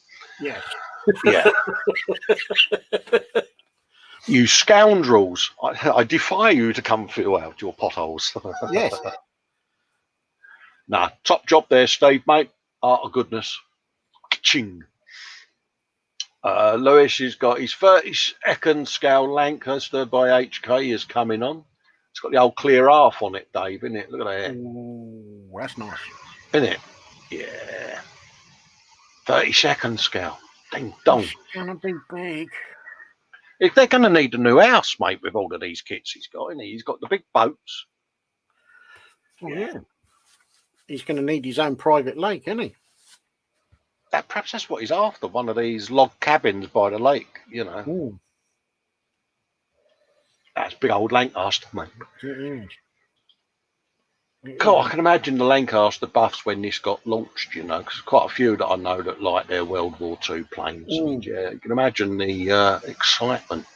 Yes. Yeah. You scoundrels! I defy you to come fill out your potholes. Yes. Nah, top job there, Steve, mate. Art of goodness. Ching. Lewis has got his 32nd scale Lancaster by HK is coming on. It's got the old clear half on it, Dave, isn't it? Look at that. Ooh, that's nice. Isn't it? Yeah. 32nd scale. Ding dong. It's going to be big. If they're going to need a new house, mate, with all of these kits he's got, isn't he? He's got the big boats. Oh, yeah. He's going to need his own private lake, isn't he? Perhaps that's what he's after, one of these log cabins by the lake, you know. Ooh. That's big old Lancaster, mate. It is. God, I can imagine the Lancaster buffs when this got launched, you know, because quite a few that I know that like their World War II planes. And, yeah, you can imagine the excitement.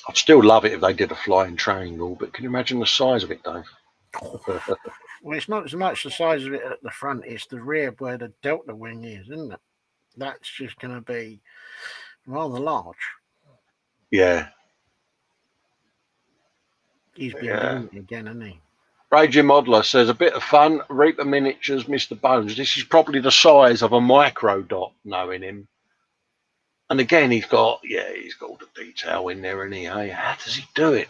I'd still love it if they did a flying triangle, but can you imagine the size of it, Dave? Well, it's not so much the size of it at the front, it's the rear where the delta wing is, isn't it? That's just going to be rather large. Yeah. He's been doing it again, hasn't he? Raging Modeler says, a bit of fun. Reaper Miniatures, Mr. Bones. This is probably the size of a micro dot, knowing him. And again, he's got all the detail in there, and how does he do it?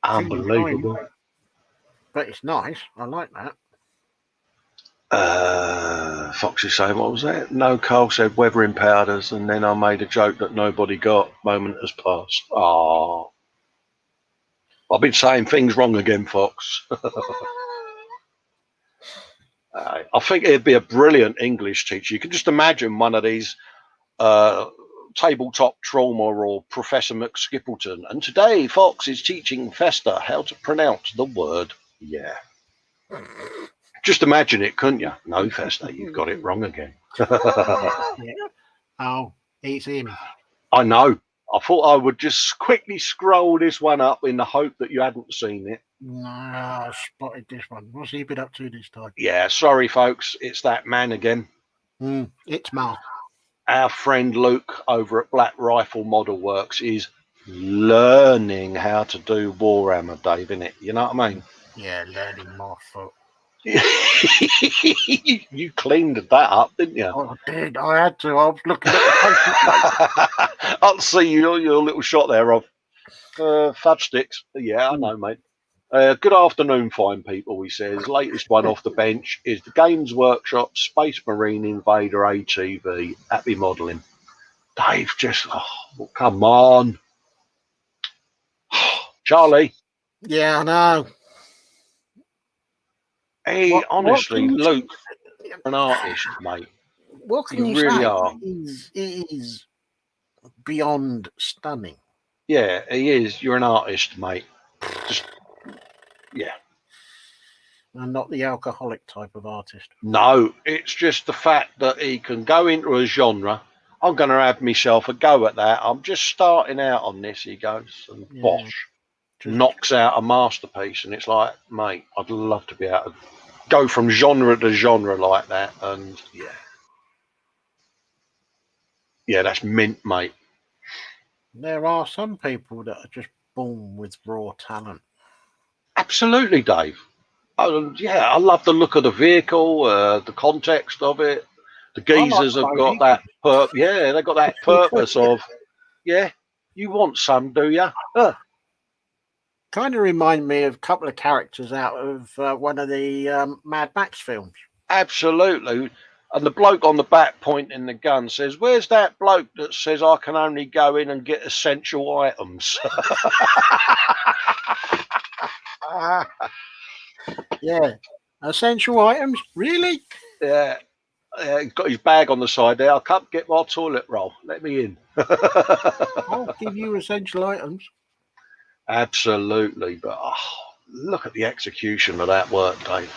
Unbelievable. But it's nice. I like that. Fox is saying, what was that? No, Carl said weathering powders, and then I made a joke that nobody got. Moment has passed. Oh, I've been saying things wrong again, Fox. I think it'd be a brilliant English teacher. You can just imagine one of these tabletop trauma or Professor McSkippleton. And today, Fox is teaching Festa how to pronounce the word Yeah. Just imagine it, couldn't you? No, Festa, you've got it wrong again. Yeah. Oh, it's him. I know. I thought I would just quickly scroll this one up in the hope that you hadn't seen it. No, I spotted this one. What's he been up to this time? Yeah, sorry, folks. It's that man again. It's Mark. Our friend Luke over at Black Rifle Model Works is learning how to do Warhammer, Dave, innit? You know what I mean? Yeah, learning my foot. You cleaned that up, didn't you? Oh, I did. I had to. I was looking at the paper. I'll see your little shot there of fudge sticks. Yeah, I know, mate. Good afternoon, fine people, he says. Latest one off the bench is the Games Workshop Space Marine Invader ATV. Happy modelling. Dave, just, oh, come on. Charlie. Yeah, I know. Hey, honestly, what Luke, you're an artist, mate. What can you really say? are. It is beyond stunning. Yeah, he is. You're an artist, mate. Just, yeah. I'm not the alcoholic type of artist. No, it's just the fact that he can go into a genre. I'm going to have myself a go at that. I'm just starting out on this, he goes, and bosh, knocks out a masterpiece. And it's like, mate, I'd love to be able to go from genre to genre like that. And yeah, that's mint, mate. There are some people that are just born with raw talent. Absolutely, Dave. Yeah, I love the look of the vehicle, the context of it. The geezers have got that. They've got that purpose of, yeah, you want some, do you? Kind of remind me of a couple of characters out of one of the Mad Max films. Absolutely. And the bloke on the back pointing the gun says, "Where's that bloke that says I can only go in and get essential items?" Yeah, essential items, really? Yeah. He's got his bag on the side there. I can't get my toilet roll. Let me in. I'll give you essential items. Absolutely. But look at the execution of that work, Dave.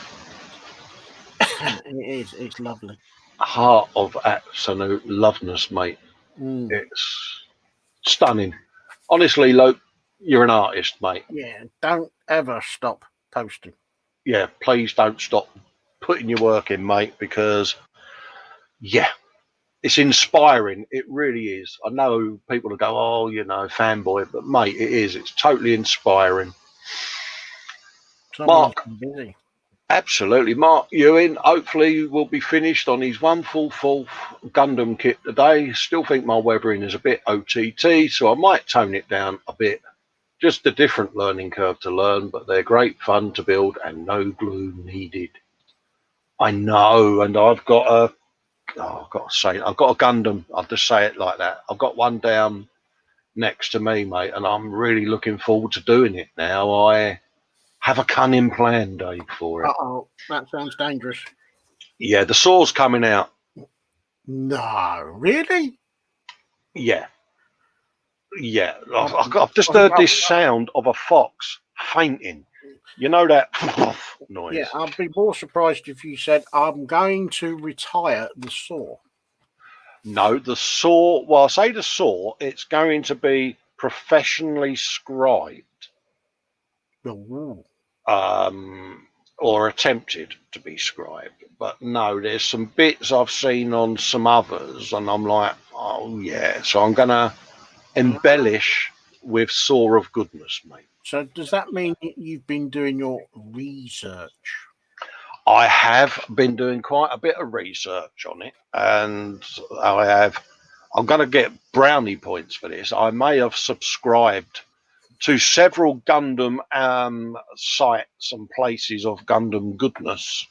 It is. It's lovely. Heart of absolute loveness, mate. It's stunning. Honestly, Luke, you're an artist, mate. Yeah, don't ever stop posting. Yeah, please don't stop putting your work in, mate, because, yeah, it's inspiring. It really is. I know people will go, oh, you know, fanboy, but, mate, it is. It's totally inspiring. Someone's Mark, busy. absolutely. Mark Ewing, hopefully, will be finished on his 144th Gundam kit today. Still think my weathering is a bit OTT, so I might tone it down a bit. Just a different learning curve to learn, but they're great fun to build and no glue needed. I know, and I've got I've got a Gundam. I'll just say it like that. I've got one down next to me, mate, and I'm really looking forward to doing it now. I have a cunning plan, Dave, for it. Uh-oh, that sounds dangerous. Yeah, the saw's coming out. No, really? Yeah. Yeah, I've just heard this sound of a fox fainting. You know that noise? Yeah, I'd be more surprised if you said, I'm going to retire the saw. No, the saw, well, I say the saw, it's going to be professionally scribed. Ooh. Or attempted to be scribed. But no, there's some bits I've seen on some others, and I'm like, oh, yeah. So I'm going to embellish with Saw of Goodness, mate. So does that mean you've been doing your research? I have been doing quite a bit of research on it, and I'm going to get brownie points for this. I may have subscribed to several Gundam sites and places of Gundam goodness,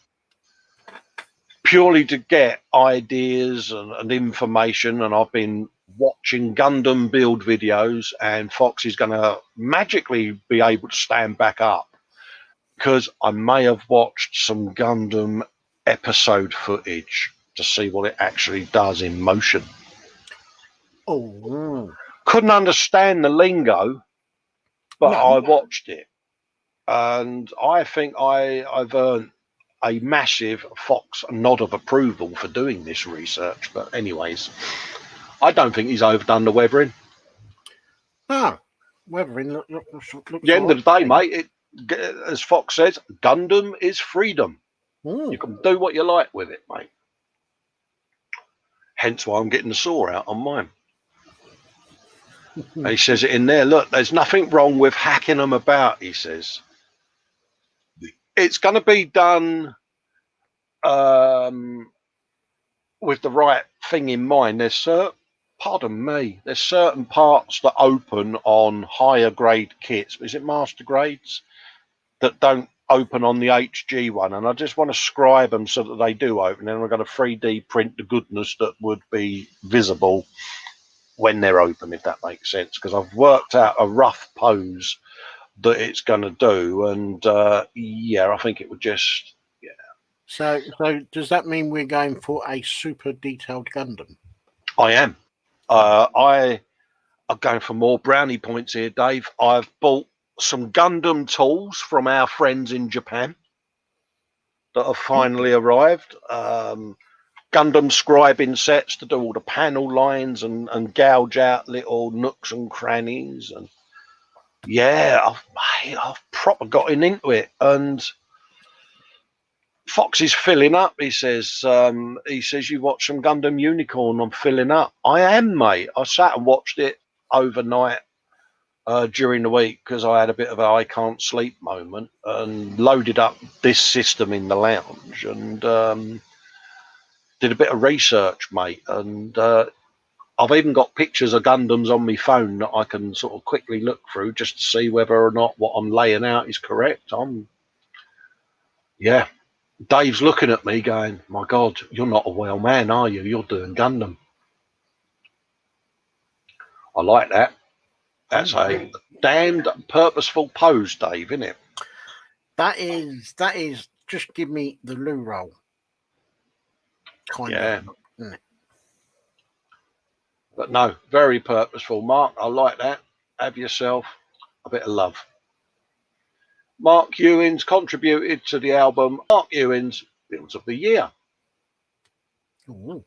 purely to get ideas and information, and I've been watching Gundam build videos, and Fox is going to magically be able to stand back up because I may have watched some Gundam episode footage to see what it actually does in motion. Oh, couldn't understand the lingo, but no. I watched it, and I think I've earned a massive Fox nod of approval for doing this research. But anyways, I don't think he's overdone the weathering. No, weathering looks At the end of the day, mate, as Fox says, Gundam is freedom. Mm. You can do what you like with it, mate. Hence why I'm getting the saw out on mine. And he says it in there. Look, there's nothing wrong with hacking them about, he says. It's going to be done with the right thing in mind. There's certain parts that open on higher grade kits. Is it master grades that don't open on the HG one? And I just want to scribe them so that they do open. And we're going to 3D print the goodness that would be visible when they're open, if that makes sense. Because I've worked out a rough pose that it's going to do, and yeah, I think it would just. So does that mean we're going for a super detailed Gundam? I am. I'm going for more brownie points here, Dave. I've bought some Gundam tools from our friends in Japan that have finally arrived. Gundam scribing sets to do all the panel lines and gouge out little nooks and crannies. And yeah, I've proper gotten into it. And Fox is filling up. He says, you watch some Gundam Unicorn. I'm filling up. I am, mate. I sat and watched it overnight during the week because I had a bit of a I can't sleep moment, and loaded up this system in the lounge and did a bit of research, mate. And I've even got pictures of Gundams on my phone that I can sort of quickly look through just to see whether or not what I'm laying out is correct. Yeah. Dave's looking at me going, my God, you're not a well man, are you? You're doing Gundam. I like that. That's a damned purposeful pose, Dave, isn't it? That is just give me the loo roll. Kind of. Isn't it? But no, very purposeful, Mark. I like that. Have yourself a bit of love. Mark Ewins contributed to the album Mark Ewins Builds of the Year. Ooh.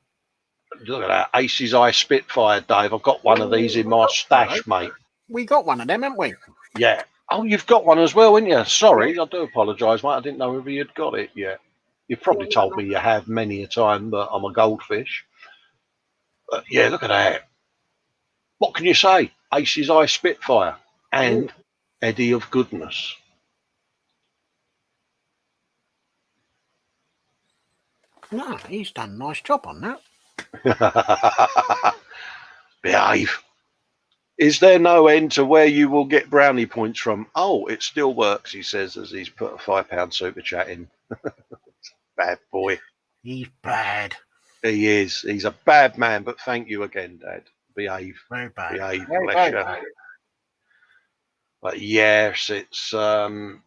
Look at that Ace's Eye Spitfire, Dave. I've got one of these in my stash, mate. We got one of them, haven't we? Yeah. Oh, you've got one as well, haven't you? Sorry, I do apologise, mate. I didn't know whether you'd got it yet. You've probably told me you have many a time, but I'm a goldfish. But yeah, look at that. What can you say? Ace's Eye Spitfire and Eddie of Goodness. No, he's done a nice job on that. Behave. Is there no end to where you will get brownie points from? Oh, it still works, he says, as he's put a £5 super chat in. Bad boy. He's bad. He is. He's a bad man, but thank you again, Dad. Behave. Very bad. Behave. Very Bless bad. you. But yes, it's... I'm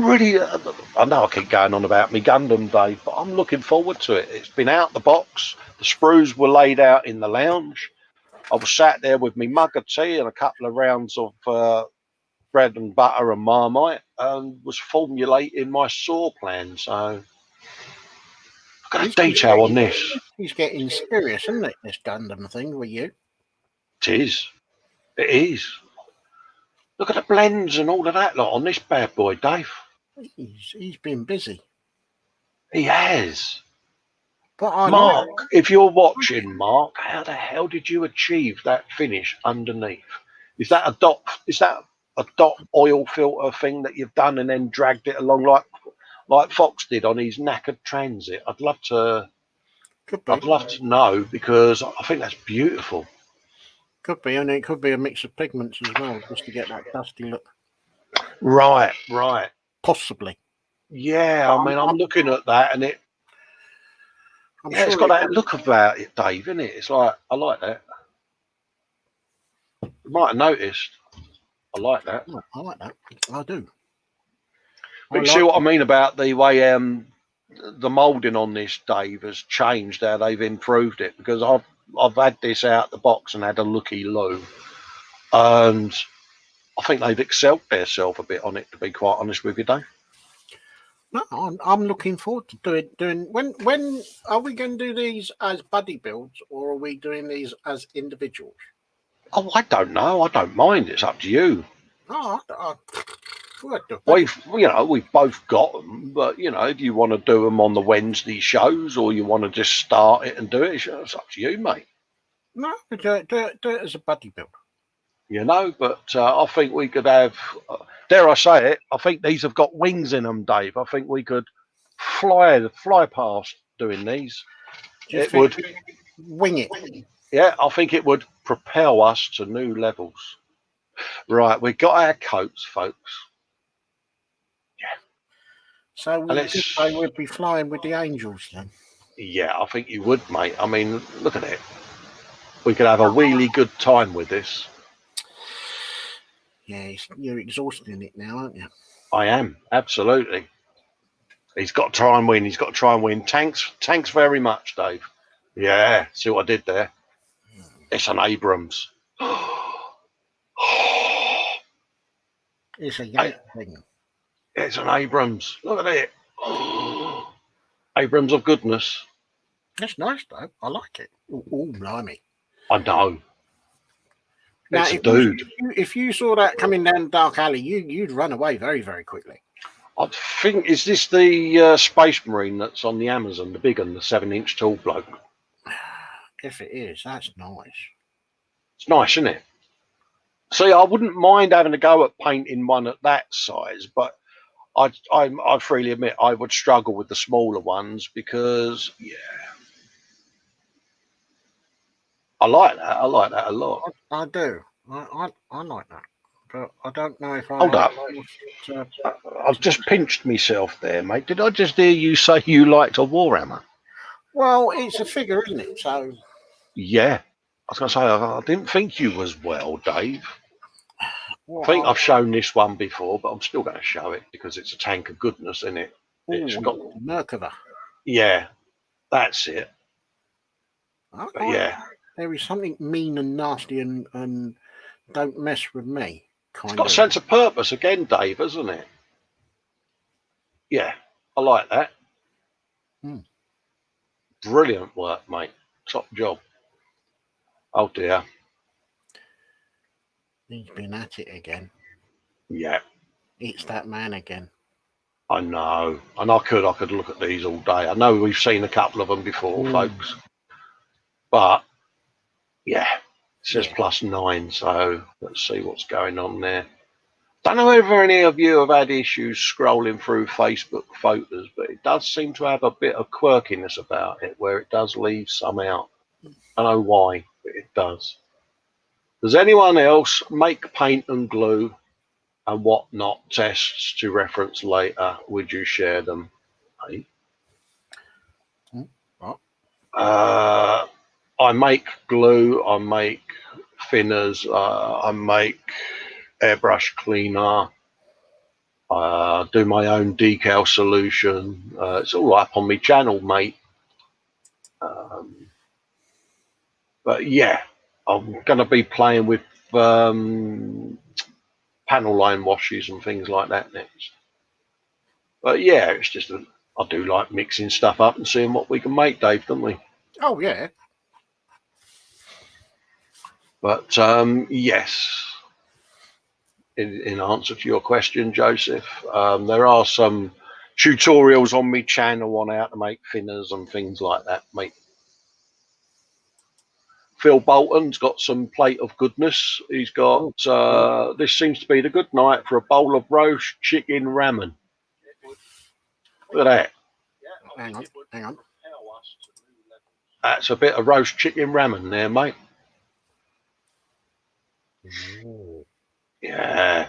really... I know I keep going on about me Gundam, Dave, but I'm looking forward to it. It's been out the box. The sprues were laid out in the lounge. I was sat there with me mug of tea and a couple of rounds of bread and butter and Marmite and was formulating my saw plan. So look at the detail on this. He's getting serious, isn't it, this Gundam thing with you? It is. It is. Look at the blends and all of that lot on this bad boy, Dave. He's been busy. He has. But Mark, if you're watching, Mark, how the hell did you achieve that finish underneath? Is that a dot? Is that a dot oil filter thing that you've done and then dragged it along like Fox did on his knackered Transit? I'd love to. I'd love to know because I think that's beautiful. Could be, and it could be a mix of pigments as well, just to get that dusty look. Right. Possibly. Yeah, I mean, I'm looking at that, and it's got that look about it, Dave, isn't it? It's like, I like that. You might have noticed. I like that. I like that. I do. But you see what I mean about the way the moulding on this, Dave, has changed, how they've improved it, because I've had this out the box and had a looky-loo, and I think they've excelled themselves a bit on it, to be quite honest with you, Dave. No, I'm looking forward to doing. When are we going to do these as buddy builds, or are we doing these as individuals? Oh, I don't know. I don't mind. It's up to you. Oh, We've both got them, but if you want to do them on the Wednesday shows, or you want to just start it and do it, it's up to you, mate. no, do it as a buddy build. But I think we could have, dare I say it, I think these have got wings in them, Dave. I think we could fly past doing these. It would wing it. Yeah, I think it would propel us to new levels. Right, we got our coats, folks. Yeah. So we'd be flying with the angels then. Yeah, I think you would, mate. I mean, look at it. We could have a really good time with this. Yeah, you're exhausting it now, aren't you? I am, absolutely. He's got to try and win. He's got to try and win. Thanks very much, Dave. Yeah, see what I did there? It's an Abrams. It's a Yankee thing. It's an Abrams. Look at it. Abrams of goodness. That's nice, though. I like it. Oh, blimey. I know. Now, it's a dude. If you saw that coming down Dark Alley, you'd run away very, very quickly. I think, is this the Space Marine that's on the Amazon, the big one, the 7-inch tall bloke? If it is, that's nice. It's nice, isn't it? See, I wouldn't mind having a go at painting one at that size, but I freely admit I would struggle with the smaller ones because, I like that. I like that a lot. I do. I like that. But I don't know if I... Hold up. I've just pinched myself there, mate. Did I just hear you say you liked a Warhammer? Well, it's a figure, isn't it? So... Yeah. I was going to say, I didn't think you was well, Dave. Well, I think I've shown this one before, but I'm still going to show it because it's a tank of goodness, isn't it? It's got Merkava. Yeah, that's it. Yeah. There is something mean and nasty and don't mess with me. It's got a sense of purpose again, Dave, hasn't it? Yeah, I like that. Brilliant work, mate. Top job. Oh dear. He's been at it again. Yeah. It's that man again. I know. And I could look at these all day. I know we've seen a couple of them before, folks. But yeah, it says +9, so let's see what's going on there. Don't know whether any of you have had issues scrolling through Facebook photos, but it does seem to have a bit of quirkiness about it, where it does leave some out. I don't know why, but it does. Does anyone else make paint and glue and whatnot tests to reference later? Would you share them? Hey? What? I make glue, I make thinners, I make airbrush cleaner, I do my own decal solution. It's all up on my channel, mate. But yeah, I'm going to be playing with panel line washes and things like that next. But yeah, it's just I do like mixing stuff up and seeing what we can make, Dave, don't we? Oh yeah. But yes, in answer to your question, Joseph, there are some tutorials on my channel on how to make thinners and things like that, mate. Phil Bolton's got some plate of goodness. He's got this seems to be the good night for a bowl of roast chicken ramen. Look at that. Hang on. That's a bit of roast chicken ramen there, mate. Ooh. Yeah.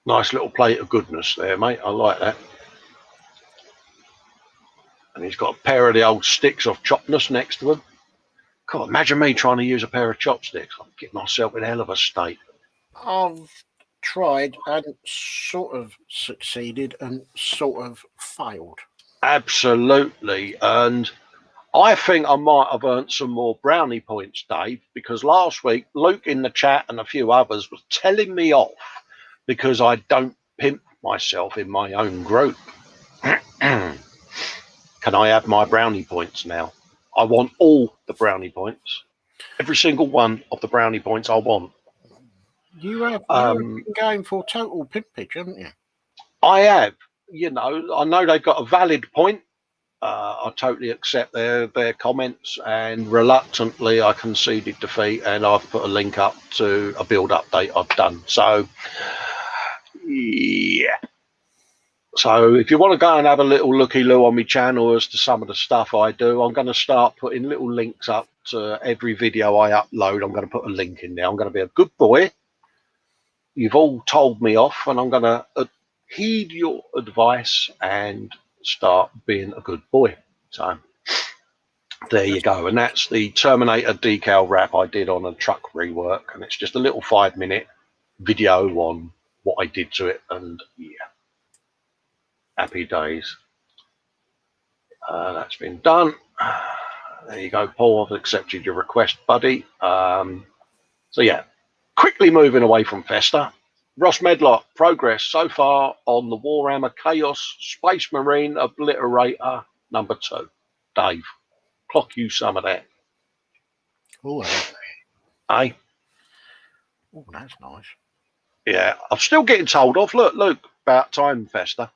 Nice little plate of goodness there, mate. I like that. And he's got a pair of the old sticks of chopness next to him. God, imagine me trying to use a pair of chopsticks. I'd get myself in a hell of a state. I've tried and sort of succeeded and sort of failed. Absolutely. And I think I might have earned some more brownie points, Dave, because last week Luke in the chat and a few others was telling me off because I don't pimp myself in my own group. Can I have my brownie points now? I want all the brownie points. Every single one of the brownie points I want. You have been going for total pimpage, haven't you? I have. You know, I know they've got a valid point. I totally accept their comments, and reluctantly I conceded defeat, and I've put a link up to a build update I've done. So, yeah. So if you want to go and have a little looky-loo on my channel as to some of the stuff I do, I'm going to start putting little links up to every video I upload. I'm going to put a link in there. I'm going to be a good boy. You've all told me off, and I'm going to heed your advice and start being a good boy. So there you go. And that's the Terminator decal wrap I did on a truck rework, and it's just a little 5-minute video on what I did to it, and yeah, happy days. That's been done. There you go, Paul. I've accepted your request, buddy. So yeah, quickly moving away from Festa. Ross Medlock, progress so far on the Warhammer Chaos Space Marine Obliterator number 2. Dave, clock you some of that. Oh, Hey? oh, that's nice. Yeah, I'm still getting told off. Look, Luke, about time, Festa.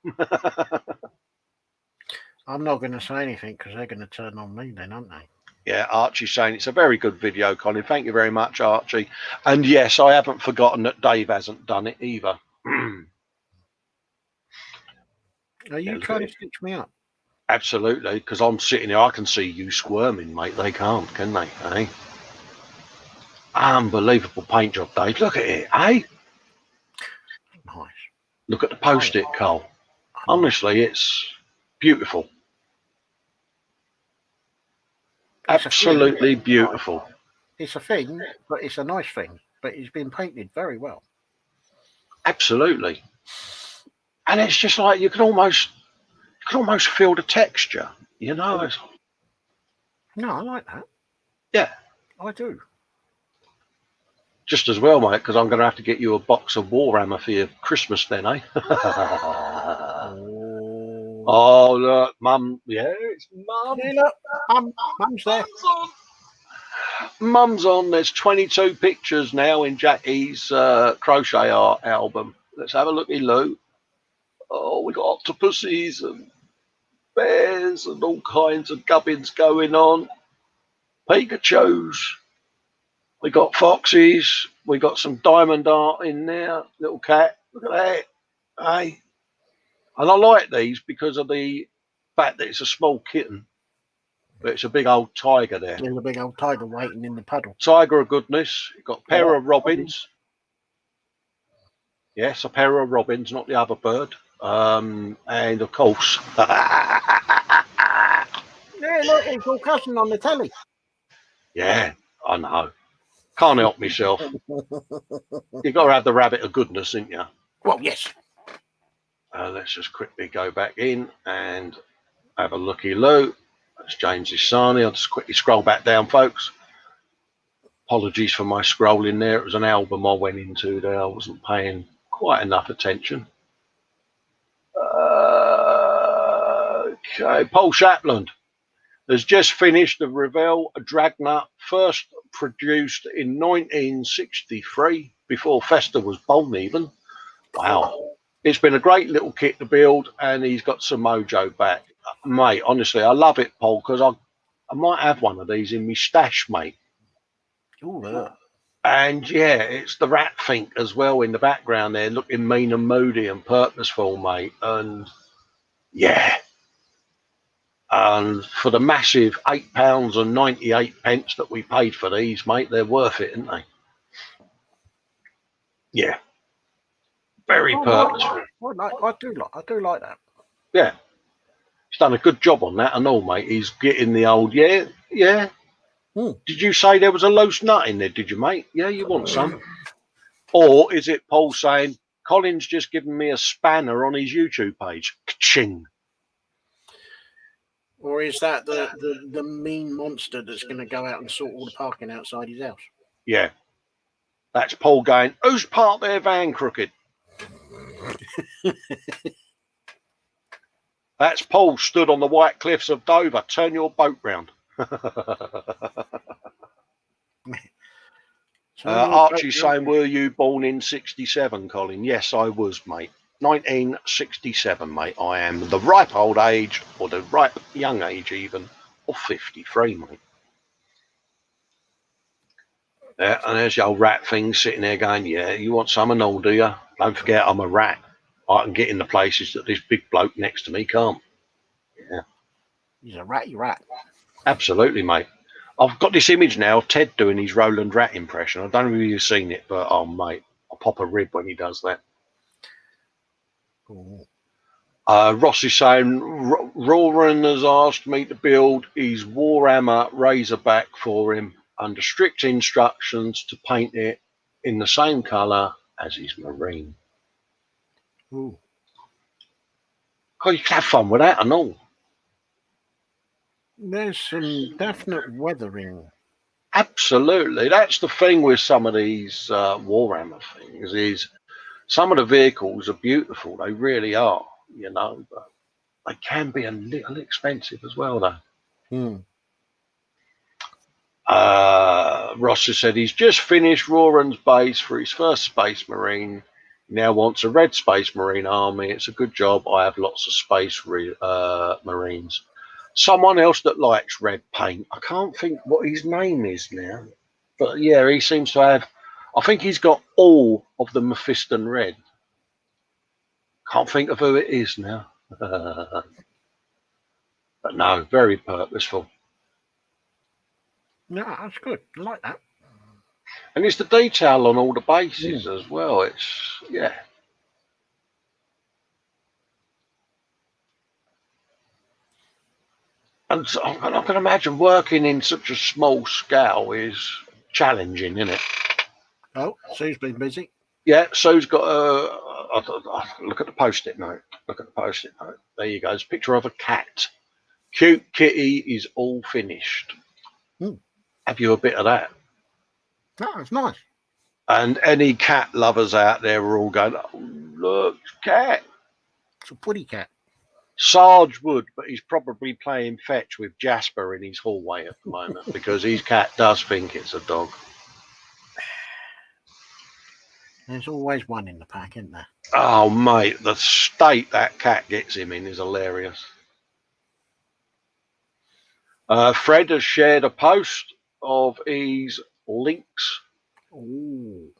I'm not going to say anything because they're going to turn on me then, aren't they? Yeah, Archie's saying it's a very good video, Colin. Thank you very much, Archie. And yes, I haven't forgotten that Dave hasn't done it either. Are you trying to stitch me up? Absolutely, because I'm sitting here, I can see you squirming, mate. They can't, can they? Eh? Unbelievable paint job, Dave. Look at it, eh? Nice. Look at the post-it, Cole. Honestly, it's beautiful. Absolutely beautiful. It's a thing, but it's a nice thing. But it's been painted very well. Absolutely. And it's just like you can almost feel the texture, you know. No, I like that. Yeah, I do. just as well, mate, because I'm going to have to get you a box of Warhammer for your Christmas then, eh? Oh, look, Mum. Yeah, it's Mum. Hey, look, Mum's there. Mum's on. There's 22 pictures now in Jackie's crochet art album. Let's have a looky, Lou. Oh, we got octopuses and bears and all kinds of gubbins going on. Pikachus. We got foxes. We got some diamond art in there. Little cat. Look at that. Hey. And I like these because of the fact that it's a small kitten, but it's a big old tiger there. There's a big old tiger waiting in the puddle. Tiger of goodness. You've got a pair of robins. Yes, a pair of robins, not the other bird. And of course. Yeah, look, it's all cousin on the telly. Yeah, I know. Can't help myself. You've got to have the rabbit of goodness, ain't you? Well, yes. Let's just quickly go back in and have a looky-loo. That's James's Sarnie. I'll just quickly scroll back down, folks. Apologies for my scrolling there. It was an album I went into there. I wasn't paying quite enough attention. Okay, Paul Shapland has just finished the Revel Dragna, first produced in 1963, before Festa was born even. Wow. It's been a great little kit to build, and he's got some mojo back. Mate, honestly, I love it, Paul, because I might have one of these in my stash, mate. Ooh, yeah. And yeah, it's the rat fink as well in the background there, looking mean and moody and purposeful, mate. And yeah. And for the massive £8.98 that we paid for these, mate, they're worth it, aren't they? Yeah. Very purposeful. I do like that. Yeah. He's done a good job on that and all, mate. He's getting the old, yeah. Did you say there was a loose nut in there, did you, mate? Yeah, you want some? Or is it Paul saying, Colin's just given me a spanner on his YouTube page? Ka-ching. Or is that the mean monster that's going to go out and sort all the parking outside his house? Yeah. That's Paul going, who's parked their van crooked? That's Paul stood on the white cliffs of Dover. Turn your boat round. Archie saying, were you born in 67, Colin? Yes, I was, mate. 1967, mate. I am the ripe old age, or the ripe young age even, of 53, mate. Yeah, and there's the old rat thing sitting there going, yeah, you want some and all, do you? Don't forget I'm a rat. I can get in the places that this big bloke next to me can't. Yeah. He's a ratty rat. Absolutely, mate. I've got this image now of Ted doing his Roland Rat impression. I don't know if you've seen it, but oh, mate, I'll pop a rib when he does that. Cool. Ross is saying, Roran has asked me to build his Warhammer Razorback for him under strict instructions to paint it in the same colour as his Marine. Ooh. God, you can have fun with that and all. There's some definite weathering. Absolutely. That's the thing with some of these Warhammer things is some of the vehicles are beautiful. They really are, you know, but they can be a little expensive as well, though. Ross has said he's just finished Roran's base for his first Space Marine. He now wants a red Space Marine army. It's a good job. I have lots of Space Marines. Someone else that likes red paint. I can't think what his name is now. But yeah, he seems to have, I think he's got all of the Mephiston red. Can't think of who it is now. But no, very purposeful. No, that's good. I like that. And it's the detail on all the bases as well. It's, yeah. And so I can imagine working in such a small scale is challenging, isn't it? Oh, Sue's been busy. Yeah, Sue's got a. Look at the post-it note. Look at the post-it note. There you go. It's a picture of a cat. Cute kitty is all finished. Have you a bit of that? No, it's nice. And any cat lovers out there are all going, oh, look, cat. It's a pretty cat. Sarge would, but he's probably playing fetch with Jasper in his hallway at the moment because his cat does think it's a dog. There's always one in the pack, isn't there? Oh, mate, the state that cat gets him in is hilarious. Fred has shared a post of his links. Ooh.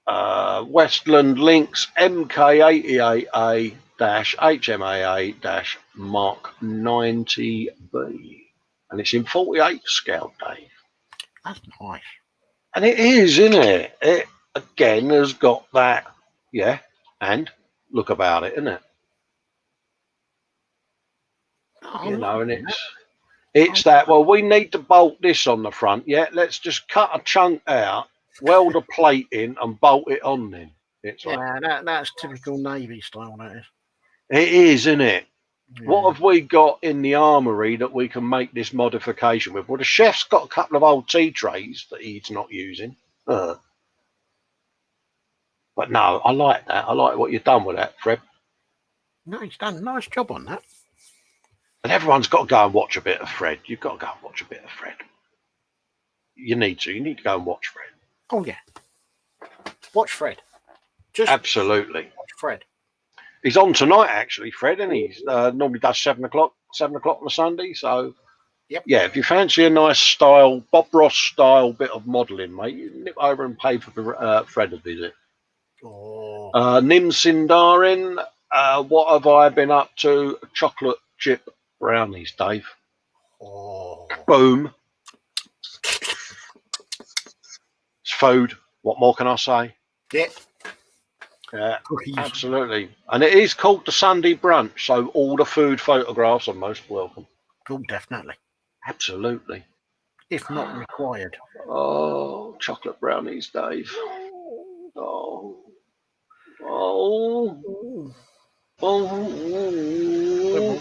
Westland links MK88A-HMAA-Mark 90B. And it's in 48 scale, Dave. That's nice. And it is, isn't it? It, again, has got that, yeah, and look about it, isn't it? Oh, you know, and it's that, well, we need to bolt this on the front, yeah, let's just cut a chunk out, weld a plate in and bolt it on then. It's yeah, like, that's typical Navy style, that is. It is, isn't it? Yeah. What have we got in the armoury that we can make this modification with? Well, the chef's got a couple of old tea trays that he's not using. But no, I like that. I like what you've done with that, Fred. No, he's done a nice job on that. And everyone's got to go and watch a bit of Fred. You've got to go and watch a bit of Fred. You need to. You need to go and watch Fred. Oh, yeah. Watch Fred. Just absolutely. Watch Fred. He's on tonight, actually, Fred, and he's normally does 7 o'clock on a Sunday. So, yep. Yeah, if you fancy a nice style, Bob Ross style bit of modelling, mate, you nip over and pay for Fred a visit. Oh. Nim Sindarin, what have I been up to? Chocolate chip brownies, Dave. Oh. Boom. It's food. What more can I say? Yep. Yeah, absolutely. And it is called the Sunday Brunch, so all the food photographs are most welcome. Oh, definitely. Absolutely. If not required. Oh, chocolate brownies, Dave. Oh. Oh. Oh.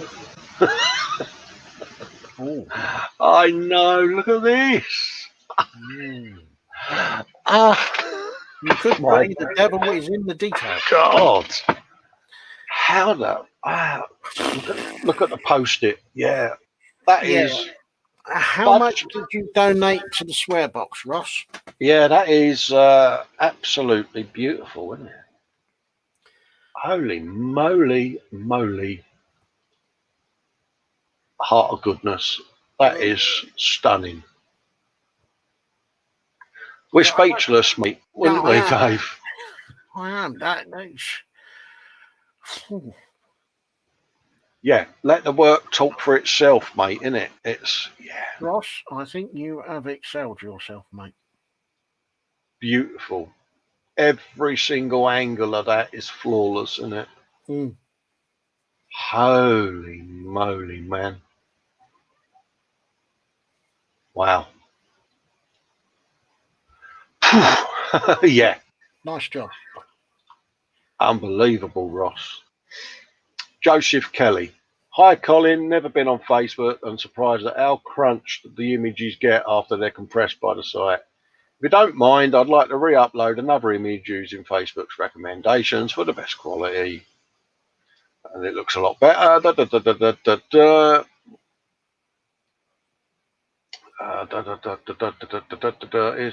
Oh. I know. Look at this. You could My say the devil is in the detail. God. How the look at the post-it. Yeah. That is. How much did you donate to the swear box, Ross? Yeah, that is absolutely beautiful, isn't it? Holy moly. Heart of goodness. That is stunning. We're speechless, mate, wouldn't we, Dave? I am. That's... Yeah, let the work talk for itself, mate, innit? It's, Ross, I think you have excelled yourself, mate. Beautiful. Every single angle of that is flawless, isn't it? Holy moly, man. Wow. Yeah. Nice job. Unbelievable, Ross. Joseph Kelly. Hi, Colin. Never been on Facebook and surprised at how crunched the images get after they're compressed by the site. If you don't mind, I'd like to re-upload another image using Facebook's recommendations for the best quality. And it looks a lot better. Here's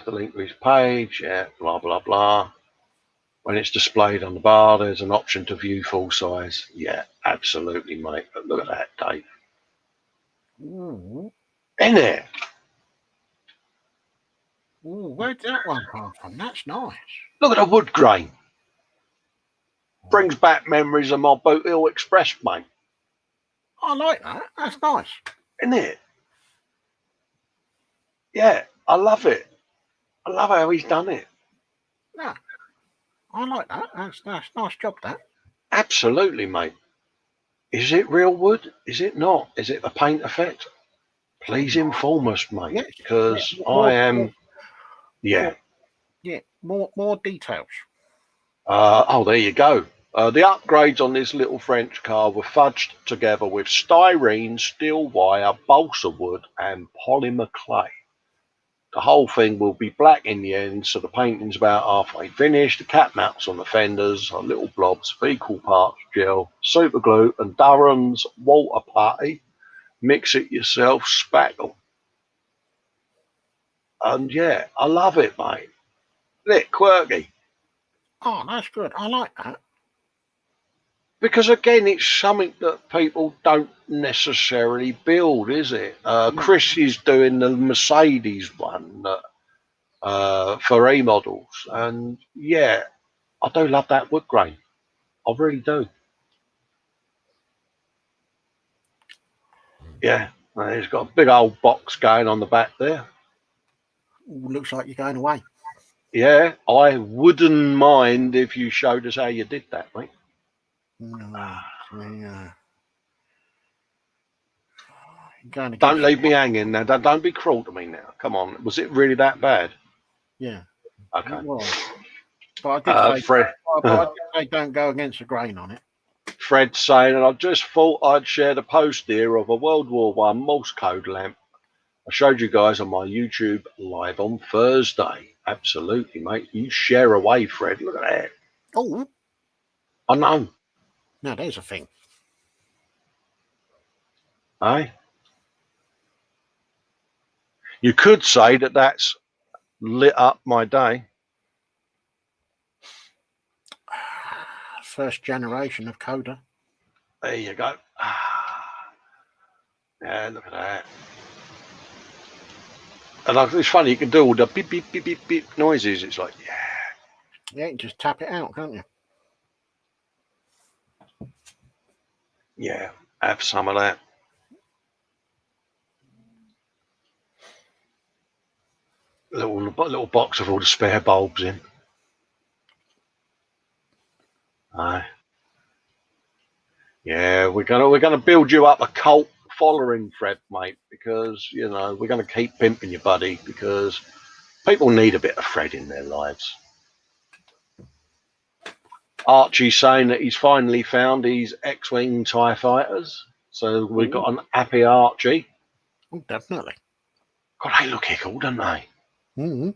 the link to his page. Yeah, blah, blah, blah. When it's displayed on the bar, there's an option to view full size. Yeah, absolutely, mate. But look at that, Dave. Isn't it? Where'd that one come from? That's nice. Look at the wood grain. Brings back memories of my Boot Hill Express, mate. I like that. That's nice. Isn't it? Yeah, I love it. I love how he's done it. Yeah, I like that. That's nice job, that. Absolutely, mate. Is it real wood? Is it not? Is it the paint effect? Please inform us, mate, Yes, because more, I am. Yeah. More details. There you go. The upgrades on this little French car were fudged together with styrene, steel wire, balsa wood, and polymer clay. The whole thing will be black in the end, so the painting's about halfway finished. The cap mounts on the fenders are little blobs of equal parts gel, super glue, and Durham's water putty. Mix it yourself, spackle. And yeah, I love it, mate. Bit quirky. Oh, that's good. I like that. Because again, it's something that people don't necessarily build, is it? Chris is doing the Mercedes one for E-models. And yeah, I do love that wood grain. I really do. Yeah, he's got a big old box going on the back there. Looks like you're going away. Yeah, I wouldn't mind if you showed us how you did that, mate. Don't leave me hanging now. Don't be cruel to me now. Come on. Was it really that bad? Yeah. Okay. But I did say, Fred. Don't go against the grain on it. Fred saying, and I just thought I'd share the post here of a World War I Morse code lamp. I showed you guys on my YouTube live on Thursday. Absolutely, mate. You share away, Fred. Look at that. Oh. I know. Now, there's a thing. Eh? You could say that that's lit up my day. First generation of coder. There you go. Yeah, look at that. And it's funny, you can do all the beep, beep, beep, beep, beep noises. It's like, yeah. Yeah, you can just tap it out, can't you? Yeah, have some of that. Little box of all the spare bulbs in. Aye. Yeah, we're gonna build you up a cult following, Fred, mate, because you know we're gonna keep pimping you, buddy, because people need a bit of Fred in their lives. Archie's saying that he's finally found his X-Wing TIE fighters, so we've got an happy Archie. Oh, definitely. God, they look cool, don't they? Mm-hmm.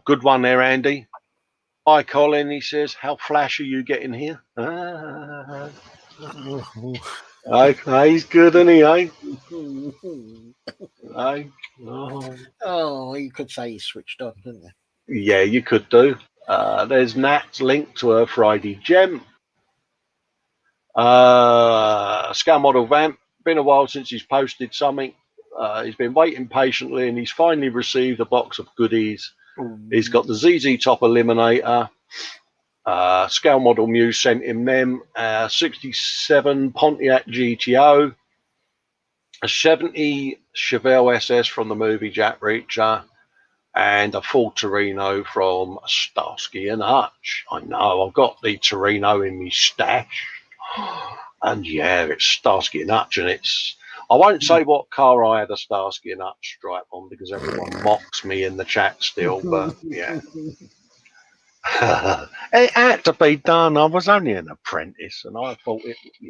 Good one there, Andy. Hi, Colin. He says, "How flash are you getting here?" Okay, he's good, isn't he? Eh? Oh, you could say he switched on, couldn't you? Yeah, you could do. There's Nat's link to her Friday gem. Scale model vamp. Been a while since he's posted something. He's been waiting patiently, and he's finally received a box of goodies. He's got the ZZ Top Eliminator. Scale model Muse sent him them. 67 Pontiac GTO. A 70 Chevelle SS from the movie Jack Reacher. And a full Torino from Starsky and Hutch. I know, I've got the Torino in my stash. And yeah, it's Starsky and Hutch, and I won't say what car I had a Starsky and Hutch stripe on because everyone mocks me in the chat still, but yeah. It had to be done. I was only an apprentice, and I thought it, yeah.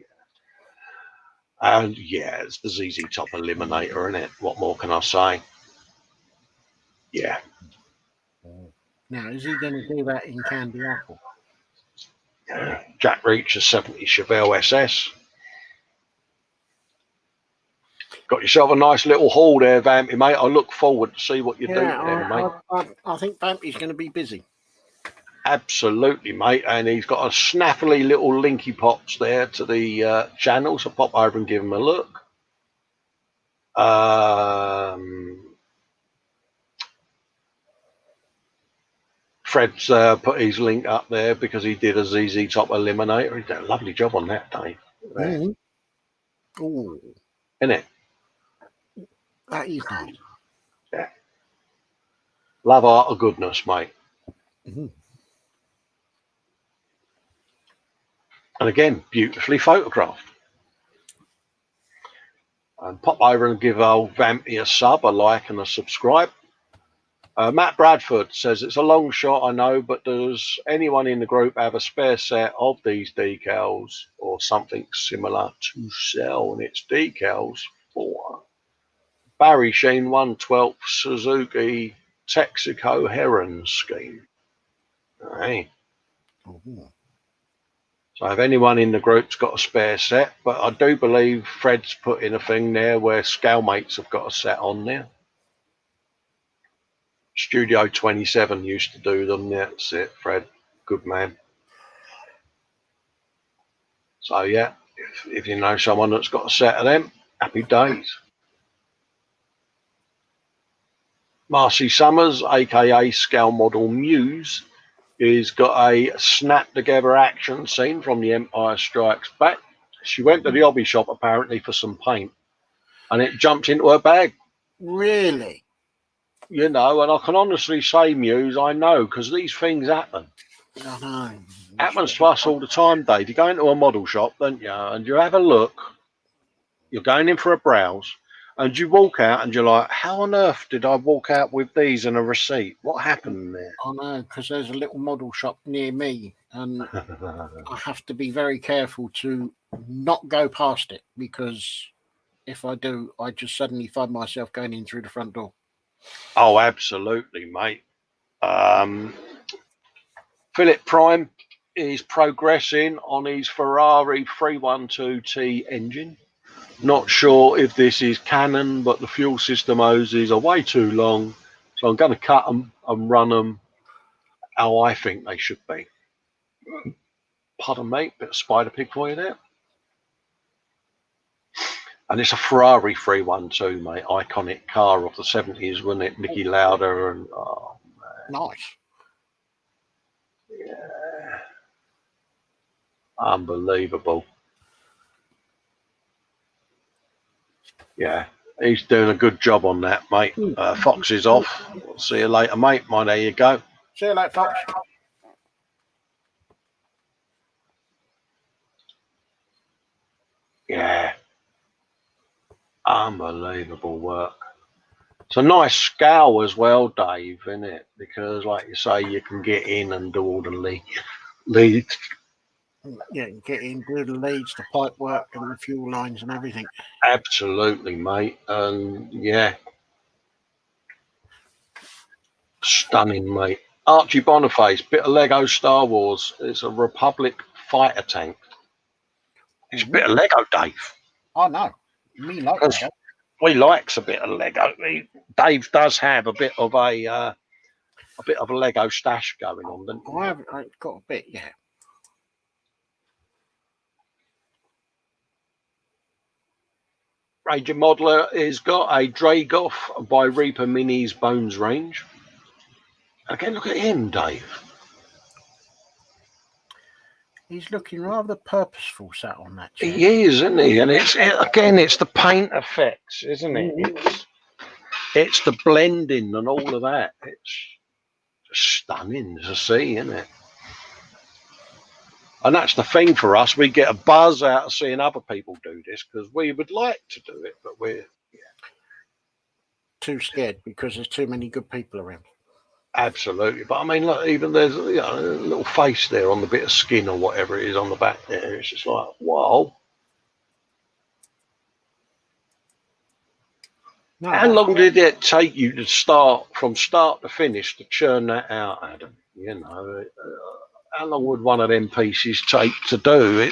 And yeah, it's the ZZ Top Eliminator, isn't it? What more can I say? Yeah. Now, is he going to do that in candy apple? Jack Reacher 70 Chevelle SS. Got yourself a nice little haul there, Vampy, mate. I look forward to see what you do there, mate. I think Vampy's going to be busy. Absolutely, mate. And he's got a snappily little linky pops there to the channel, so pop over and give him a look. Fred's put his link up there because he did a ZZ Top Eliminator. He did a lovely job on that, Dave. Mm-hmm. Oh, Isn't it? that is nice. Yeah. Love art of goodness, mate. Mm-hmm. And again, beautifully photographed. And pop over and give old Vampy a sub, a like and a subscribe. Matt Bradford says, it's a long shot, I know, but does anyone in the group have a spare set of these decals or something similar to sell? And it's decals for Barry Sheen 112 Suzuki Texaco Heron scheme. All right. Mm-hmm. So if anyone in the group's got a spare set, but I do believe Fred's put in a thing there where Scalemates have got a set on there. Studio 27 used to do them. That's it, Fred. Good man. So yeah, if you know someone that's got a set of them, happy days. Marcy Summers, aka Scale Model Muse, is got a snap together action scene from The Empire Strikes Back. She went to the hobby shop apparently for some paint, and it jumped into her bag. Really? You know, and I can honestly say, Muse, I know, because these things happen. I know. Happens to us all the time, Dave. You go into a model shop, don't you, and you have a look. You're going in for a browse, and you walk out, and you're like, how on earth did I walk out with these and a receipt? What happened there? I know, because there's a little model shop near me, and I have to be very careful to not go past it, because if I do, I just suddenly find myself going in through the front door. Oh, absolutely, mate. Philip Prime is progressing on his Ferrari 312T engine. Not sure if this is canon, but the fuel system hoses are way too long, so I'm going to cut them and run them how I think they should be. Pardon me, bit of Spider Pig for you there. And it's a Ferrari 312, mate. Iconic car of the 70s, wasn't it? Nicky Lauda and oh man. Nice. Yeah. Unbelievable. Yeah. He's doing a good job on that, mate. Fox is off. We'll see you later, mate. Mine, there you go. See you later, Fox. Yeah. Unbelievable work. It's a nice scale as well, Dave, isn't it? Because, like you say, you can get in and do all the lead Yeah, get in, do the leads, the pipe work, and the fuel lines and everything. Absolutely, mate. And yeah, stunning, mate. Archie Boniface, bit of Lego Star Wars. It's a Republic fighter tank. It's a bit of Lego, Dave. I know. Me like Because that. we likes a bit of Lego. Dave does have a bit of a Lego stash going on, doesn't he? I've got a bit, yeah. Ranger Modeler has got a Dragoff by Reaper Mini's Bones range. Again, look at him, Dave. He's looking rather purposeful sat on that chair. He is, isn't he? And it's the paint effects, isn't it? It's the blending and all of that. It's stunning to see, isn't it? And that's the thing for us. We get a buzz out of seeing other people do this because we would like to do it, but we're too scared because there's too many good people around. Absolutely. But I mean, look, even there's a little face there on the bit of skin or whatever it is on the back there. It's just like, wow. No, how long did it take you to start to finish to churn that out, Adam? You know, how long would one of them pieces take to do?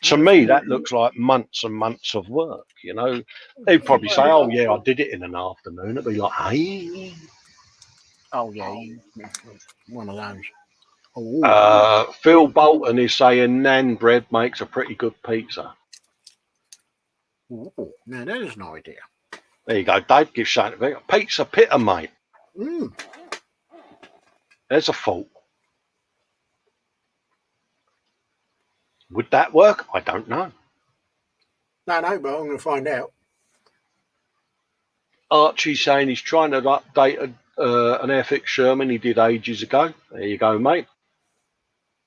To me, that looks like months and months of work. You know, they'd probably say, "Oh yeah, I did it in an afternoon." It'd be like, "Hey." Oh yeah, one of those. Phil Bolton is saying Nan bread makes a pretty good pizza. Ooh, now there's no idea. There you go. Dave gives something. Pizza pitter, mate. There's a fault. Would that work? I don't know. No, but I'm going to find out. Archie's saying he's trying to update an Airfix Sherman he did ages ago. There you go, mate.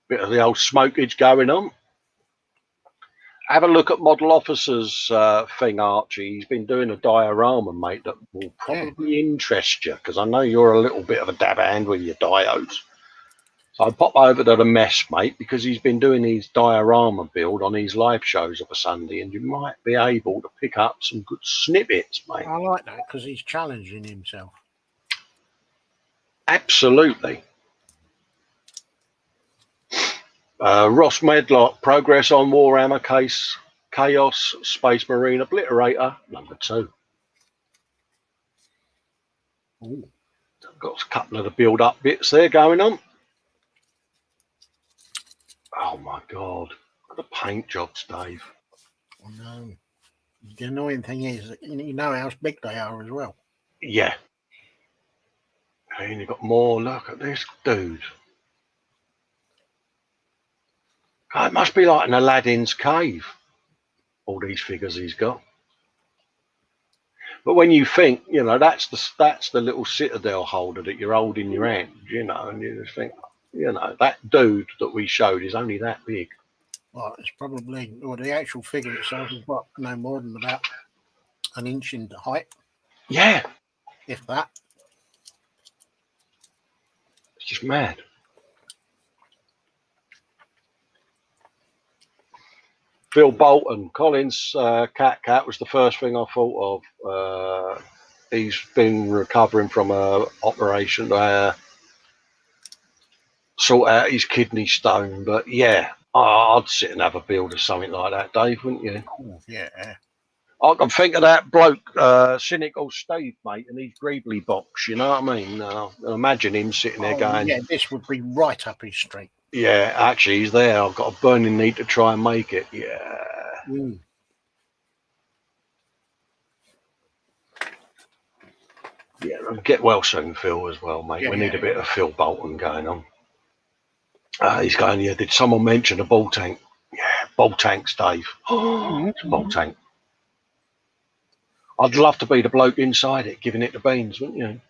Bit of the old smokage going on. Have a look at Model Officer's thing, Archie. He's been doing a diorama, mate, that will probably interest you because I know you're a little bit of a dab hand with your diodes. So I'll pop over to the mess, mate, because he's been doing his diorama build on his live shows of a Sunday, and you might be able to pick up some good snippets, mate. I like that because he's challenging himself. Absolutely. Ross Medlock, progress on Warhammer case, Chaos, Space Marine Obliterator, number 2. Ooh. Got a couple of the build-up bits there going on. Oh my God, look at the paint jobs, Dave. I know. The annoying thing is that you know how big they are as well. Yeah. And you've got more. Look at this dude. Oh, it must be like an Aladdin's cave, all these figures he's got. But when you think, you know, that's the little citadel holder that you're holding in your hand, you know, and you just think, you know, that dude that we showed is only that big. Well, it's probably, or the actual figure itself is what, no more than about an inch in height. Yeah. If that. It's just mad. Phil Bolton, Colin's cat was the first thing I thought of. He's been recovering from a operation sort out his kidney stone, but yeah, I'd sit and have a build of something like that, Dave, wouldn't you? Oh, yeah. I can think of that bloke, Cynical Steve, mate, and his Greebly box, you know what I mean? Imagine him sitting there going... Yeah, this would be right up his street. Yeah, actually, he's there. I've got a burning need to try and make it. Yeah. Yeah, get well soon, Phil, as well, mate. We need a bit of Phil Bolton going on. He's going, yeah, did someone mention a ball tank? Yeah, ball tanks, Dave. It's a ball tank. I'd love to be the bloke inside it, giving it the beans, wouldn't you?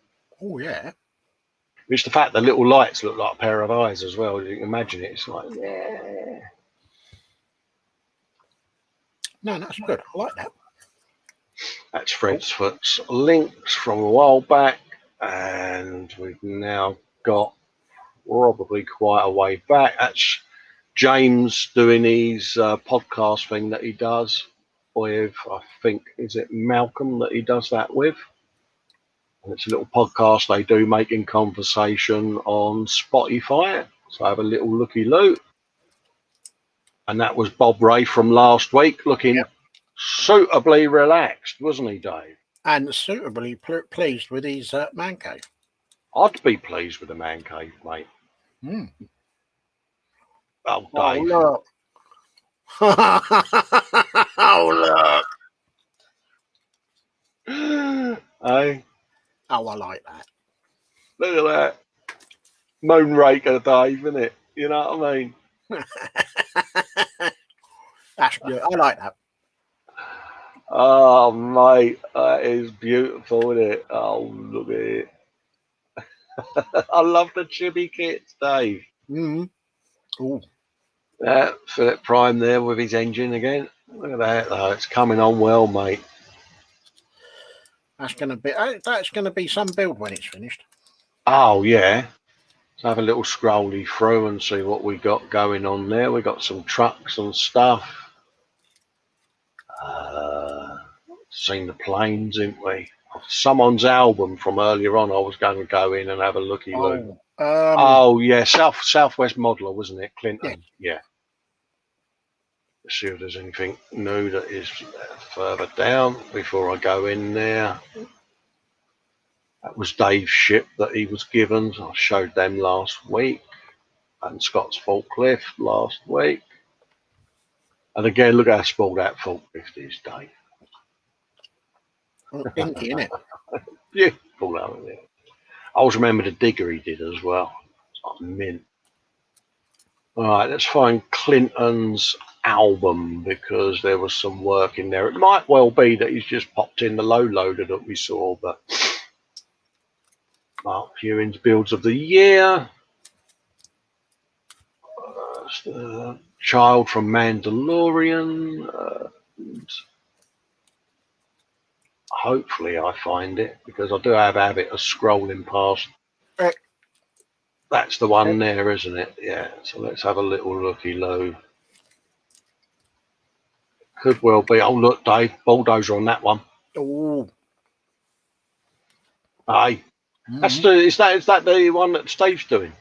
Oh, yeah. It's the fact the little lights look like a pair of eyes as well. You can imagine it. It's like, yeah. No, that's good. I like that. That's Fred's Foot's links from a while back, and we've now got probably quite a way back. That's James doing his podcast thing that he does with, I think, is it Malcolm that he does that with? And it's a little podcast they do, making conversation on Spotify. So have a little looky-loo. And that was Bob Ray from last week, looking suitably relaxed, wasn't he, Dave? And suitably pleased with his man cave. I'd be pleased with the man cave, mate. Mm. Oh, Dave. Oh, look. Oh, look. Hey, Oh, I like that. look at that. Moonraker, Dave, isn't it? You know what I mean? That's good. I like that. Oh, mate, that is beautiful, isn't it? Oh, look at it. I love the chibi kits, Dave. Mm. Oh, Yeah, Philip Prime there with his engine again. Look at that, though. It's coming on well, mate. that's gonna be some build when it's finished. Oh, yeah. Let's have a little scrolly through and see what we got going on there. We got some trucks and stuff. Seen the planes, haven't we? Someone's album from earlier on. I was going to go in and have a looky look. Oh yeah, Southwest Modeler, wasn't it, Clinton? Yeah. Let's see if there's anything new that is further down before I go in there. That was Dave's ship that he was given. I showed them last week, and Scott's forklift last week. And again, look how small that forklift is, Dave. Dinky, isn't it? Beautiful over there. I always remember the digger he did as well. It's like mint. All right, let's find Clinton's album because there was some work in there. It might well be that he's just popped in the low loader that we saw, but Mark Ewing's builds of the year. Child from Mandalorian. Hopefully I find it because I do have a habit of scrolling past. That's the one there, isn't it? Yeah. So let's have a little looky low. Could well be. Oh look, Dave, bulldozer on that one. Oh. Aye. Is that the one that Steve's doing?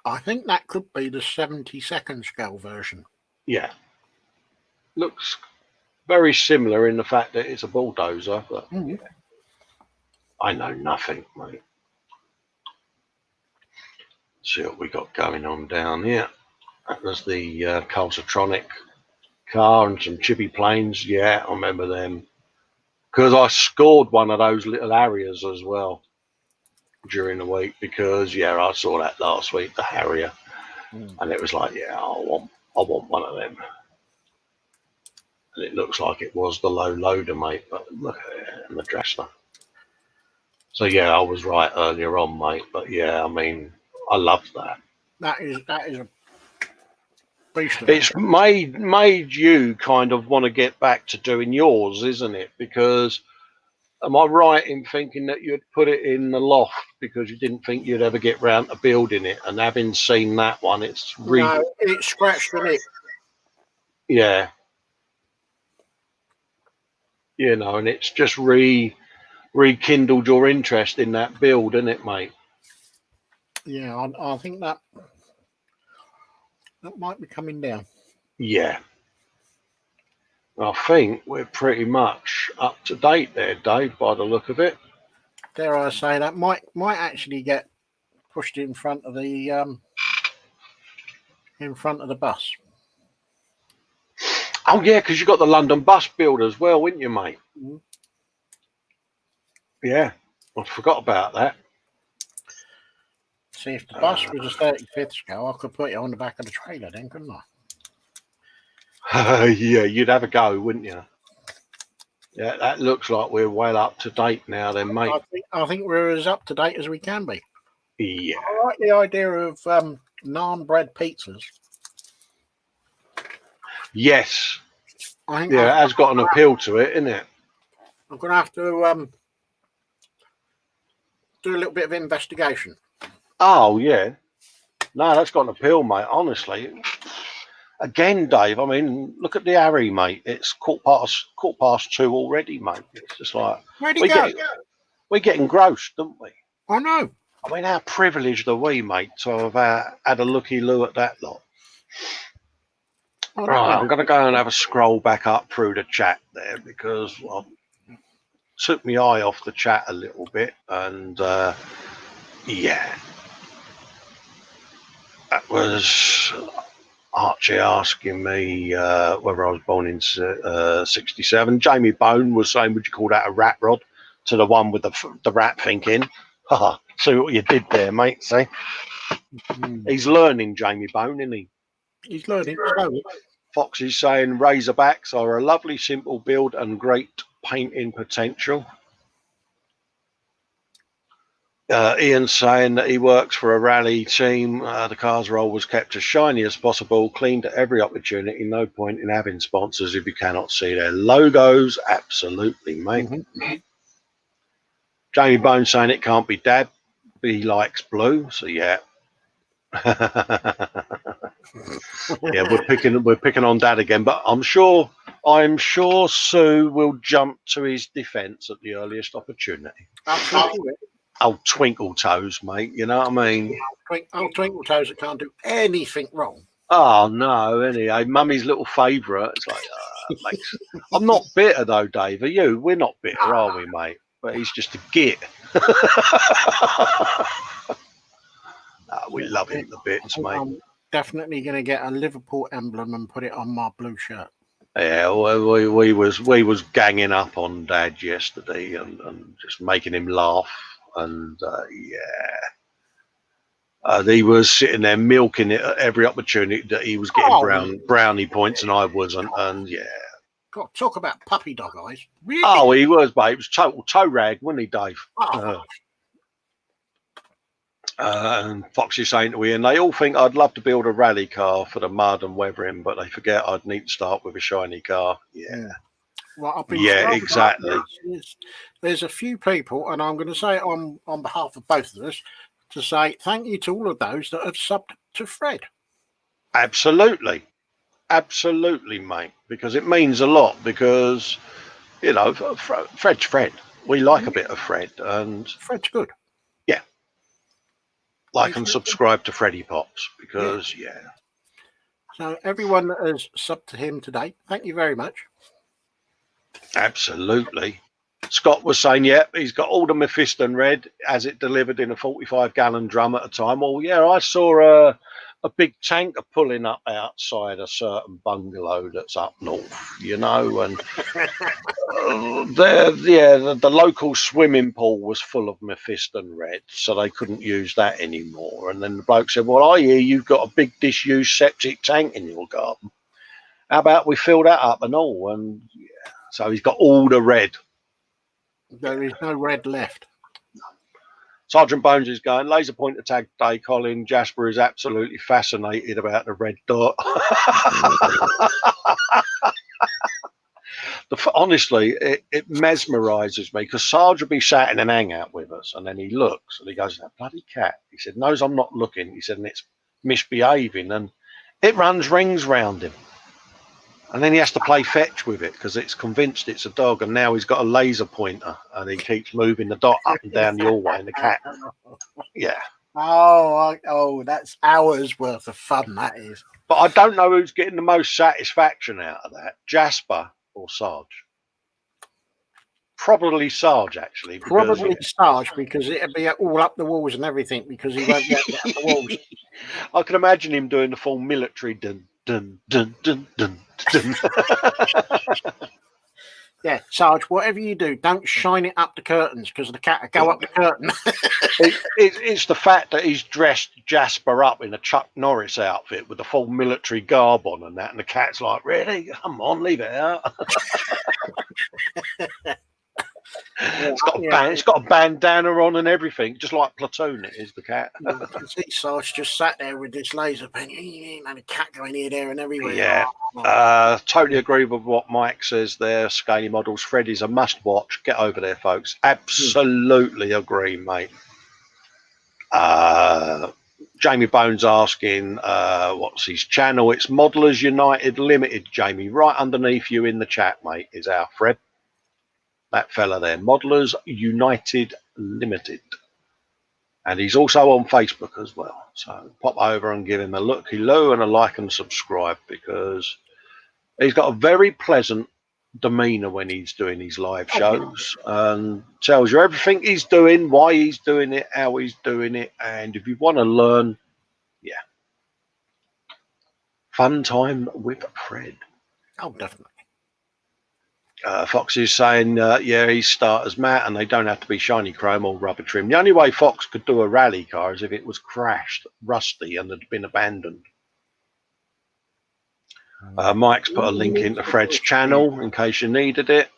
I think that could be the 72nd scale version. Yeah. Looks very similar in the fact that it's a bulldozer, but yeah. I know nothing, mate. Let's see what we got going on down here. That was the Culsatronic car and some chibi planes. Yeah, I remember them. Because I scored one of those little Harriers as well during the week because, yeah, I saw that last week, the Harrier. And it was like, yeah, I want one of them. And it looks like it was the low loader, mate. But look at it, and the Dresser. So yeah, I was right earlier on, mate. But yeah, I mean, I love that. That is a beast. It's made you kind of want to get back to doing yours, isn't it? Because am I right in thinking that you'd put it in the loft because you didn't think you'd ever get round to building it? And having seen that one, it's no, it's scratched the nick. Yeah. You know, and it's just rekindled your interest in that build, isn't it, mate? Yeah, I think that might be coming down. Yeah. I think we're pretty much up to date there, Dave, by the look of it. Dare I say that might actually get pushed in front of the bus. Oh yeah, because you got the London bus build as well, wouldn't you, mate? Yeah, I forgot about that. See, if the bus was a 35th scale, I could put it on the back of the trailer then, couldn't I? Yeah, you'd have a go, wouldn't you? Yeah, that looks like we're well up to date now then, mate. I think we're as up to date as we can be. Yeah. I like the idea of naan bread pizzas. Yes. It has got an appeal to it, isn't it? I'm going to have to do a little bit of investigation. Oh, yeah. No, that's got an appeal, mate. Honestly, again, Dave. I mean, look at the Harry, mate. It's quarter past 2 already, mate. It's just like Where'd he go? we get engrossed, don't we? I know. I mean, how privileged are we, mate, to have had a looky-loo at that lot? Right, I'm going to go and have a scroll back up through the chat there because I took my eye off the chat a little bit, and yeah, that was Archie asking me whether I was born in 67. Jamie Bone was saying, would you call that a rat rod? To the one with the rat thinking, haha, see what you did there, mate, see? He's learning, Jamie Bone, isn't he? He's learning slowly. Fox is saying Razorbacks are a lovely, simple build and great painting potential. Ian's saying that he works for a rally team. The car's roll was kept as shiny as possible, cleaned at every opportunity. No point in having sponsors if you cannot see their logos. Absolutely, mate. Jamie Bone saying it can't be Dad. He likes blue, so yeah. Yeah, we're picking on Dad again, but I'm sure Sue will jump to his defence at the earliest opportunity. Oh, Twinkle Toes, mate. You know what I mean? Twinkle Toes that can't do anything wrong. Oh no, anyway, Mummy's little favourite. It's like, I'm not bitter though, Dave. Are you? We're not bitter, are we, mate? But he's just a git. We love him the bits, mate. I'm definitely going to get a Liverpool emblem and put it on my blue shirt. Yeah, we was ganging up on Dad yesterday and just making him laugh, and he was sitting there milking it at every opportunity that he was getting brownie points and I wasn't, and yeah. God, talk about puppy dog eyes. Really? Oh, he was, mate. It was total toe rag, wasn't he, Dave? And Foxy's saying to Ian, they all think I'd love to build a rally car for the mud and weathering, but they forget I'd need to start with a shiny car. Yeah. Well, yeah, exactly. There's a few people, and I'm going to say it on behalf of both of us, to say thank you to all of those that have subbed to Fred. Absolutely. Absolutely, mate, because it means a lot because, you know, Fred's Fred. We like a bit of Fred. And Fred's good. Yeah. Like and subscribe to Freddy Pops because, yeah. So everyone that has subbed to him today, thank you very much. Absolutely. Scott was saying, he's got all the Mephiston red as it delivered in a 45-gallon drum at a time. Well, yeah, I saw a big tanker pulling up outside a certain bungalow that's up north, you know, and the local swimming pool was full of Mephiston red, so they couldn't use that anymore. And then the bloke said, well, I hear you've got a big disused septic tank in your garden. How about we fill that up and all? And yeah, so he's got all the red. There is no red left. Sergeant Bones is going, laser pointer tag day, Colin. Jasper is absolutely fascinated about the red dot. Honestly, it mesmerises me because Sarge will be sat in an hangout with us and then he looks and he goes, that bloody cat. He said, knows I'm not looking. He said, and it's misbehaving and it runs rings round him. And then he has to play fetch with it because it's convinced it's a dog. And now he's got a laser pointer and he keeps moving the dot up and down the hallway. And the cat, yeah. Oh, that's hours worth of fun, that is. But I don't know who's getting the most satisfaction out of that, Jasper or Sarge. Probably Sarge, actually. Probably Sarge because it'll be all up the walls and everything because he won't get up the walls. I can imagine him doing the full military dun, dun, dun, dun, dun. Yeah, Sarge, whatever you do, don't shine it up the curtains because the cat will go up the curtain. It's the fact that he's dressed Jasper up in a Chuck Norris outfit with a full military garb on and that, and the cat's like, really? Come on, leave it out. It's got a bandana on and everything, just like Platoon. It is the cat. You can see Sarge just sat there with this laser pen, and the cat going here, there, and everywhere. Yeah, totally agree with what Mike says there. Scaly models, Freddy's a must-watch. Get over there, folks. Absolutely agree, mate. Jamie Bones asking, what's his channel? It's Modelers United Limited, Jamie. Right underneath you in the chat, mate, is our Fred. That fella there, Modelers United Limited. And he's also on Facebook as well. So pop over and give him a looky-loo and a like and subscribe, because he's got a very pleasant demeanour when he's doing his live shows, and tells you everything he's doing, why he's doing it, how he's doing it. And if you want to learn, yeah, fun time with Fred. Oh, definitely. Fox is saying, yeah, he's starters matte and they don't have to be shiny chrome or rubber trim. The only way Fox could do a rally car is if it was crashed, rusty, and had been abandoned. Mike's put a link into Fred's channel in case you needed it.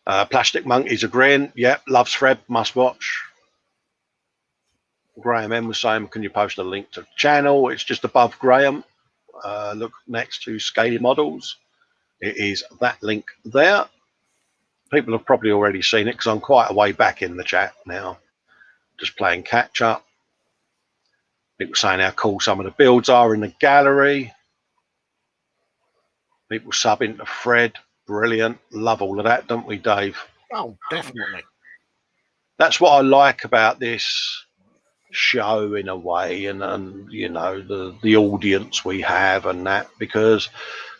Plastic Monkey's agreeing. Yep, loves Fred, must watch. Graham M was saying, can you post a link to the channel? It's just above Graham. Look next to Scaly Models. It is that link there. People have probably already seen it because I'm quite a way back in the chat now, just playing catch up. People saying how cool some of the builds are in the gallery. People subbing to Fred. Brilliant. Love all of that, don't we, Dave? Oh, definitely. That's what I like about this show in a way, and you know, the audience we have and that, because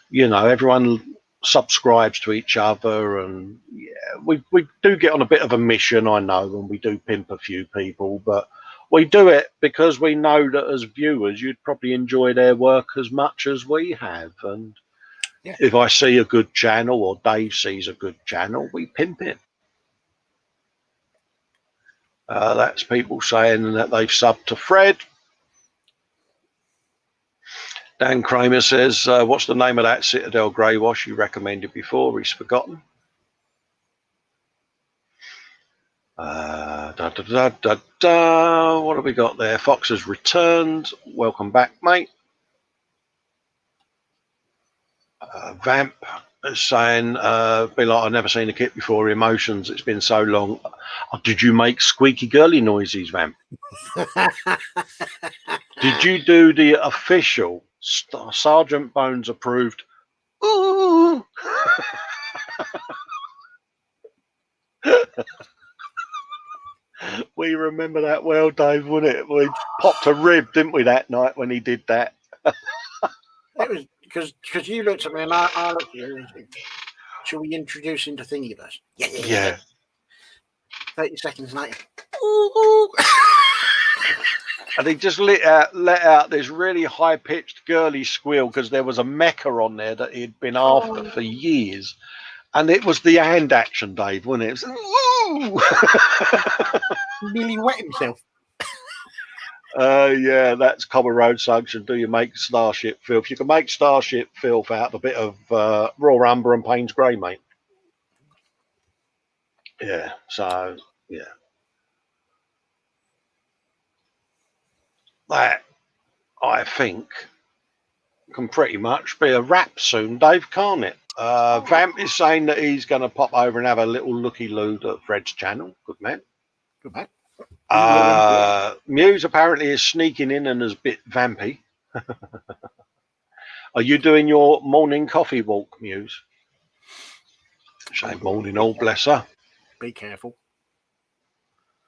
you know, everyone subscribes to each other, and yeah, we do get on a bit of a mission, I know, and we do pimp a few people, but we do it because we know that as viewers you'd probably enjoy their work as much as we have. And yeah, if I see a good channel or Dave sees a good channel, we pimp it. That's people saying that they've subbed to Fred. Dan Kramer says, what's the name of that Citadel grey wash you recommended before? He's forgotten. What have we got there? Fox has returned. Welcome back, mate. Vamp is saying, be like, I've never seen a kit before. Emotions, it's been so long. Oh, did you make squeaky girly noises, Vamp? Did you do the official Sergeant Bones approved? Ooh. We remember that well, Dave, wouldn't it? We popped a rib, didn't we, that night when he did that? It was because you looked at me and I looked at you and said, shall we introduce him to Thingiverse? Yeah. 30 seconds later. Ooh. And he just let out this really high-pitched girly squeal because there was a mecha on there that he'd been after for years. And it was the hand action, Dave, wasn't it? It was, He nearly wet himself. Yeah, that's Cobber Road Suction. Do you make Starship Filth? You can make Starship Filth out of a bit of raw umber and Payne's Grey, mate. Yeah, so, yeah. That, I think, can pretty much be a wrap soon, Dave, can't it? Vamp is saying that he's going to pop over and have a little looky-loo at Fred's channel. Good man. Good man. Muse apparently is sneaking in and is a bit vampy. Are you doing your morning coffee walk, Muse? Say morning, all bless her. Be careful.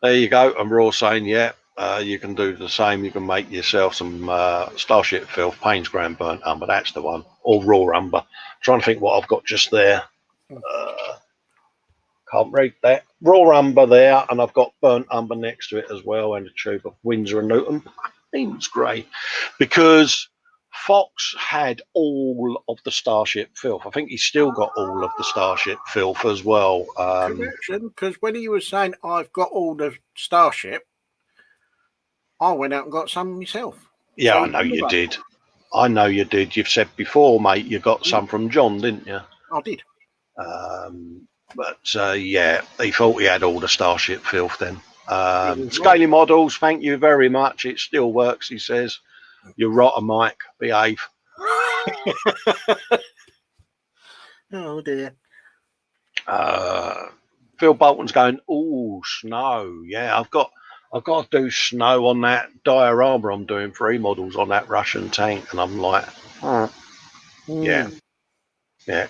There you go. And we're all saying, yeah, you can do the same. You can make yourself some Starship Filth, Payne's Grand Burnt Umber. That's the one. Or Raw Umber. I'm trying to think what I've got just there. Can't read that. Raw Umber there, and I've got Burnt Umber next to it as well, and a tube of Windsor and Newton. Payne's Grey. Because Fox had all of the Starship Filth. I think he's still got all of the Starship Filth as well. Correction, because when he was saying, I've got all the Starship, I went out and got some myself. Yeah, So I know you did. I know you did. You've said before, mate, you got some from John, didn't you? I did. But yeah, he thought he had all the Starship Filth then. Scaly Models, thank you very much. It still works, he says. You're rotten, Mike. Behave. Oh, dear. Phil Bolton's going, oh, snow. Yeah, I've got I've got to do snow on that diorama I'm doing for E-models on that Russian tank, and I'm like, yeah,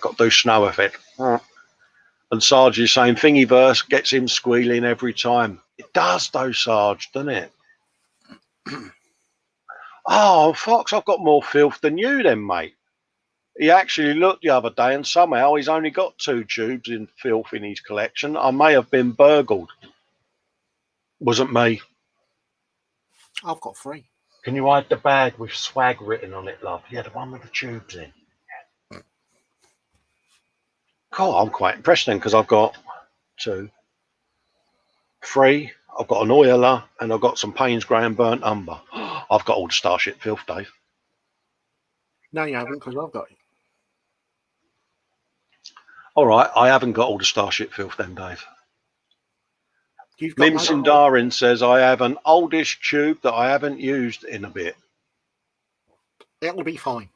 got to do snow effect. And Sarge is saying Thingiverse gets him squealing every time. It does though, Sarge, doesn't it? Oh, Fox, I've got more filth than you then, mate. He actually looked the other day and somehow he's only got 2 tubes in filth in his collection. I may have been burgled. Wasn't me. I've got 3. Can you hide the bag with swag written on it, love? Yeah, the one with the tubes in. Yeah. Cool, I'm quite impressed then because I've got 2, 3. I've got an oiler and I've got some Payne's Grey and burnt umber. I've got all the Starship filth, Dave. No, you haven't, because I've got it. All right, I haven't got all the Starship filth then, Dave. Nim Sindarin says, I have an oldish tube that I haven't used in a bit. It'll be fine.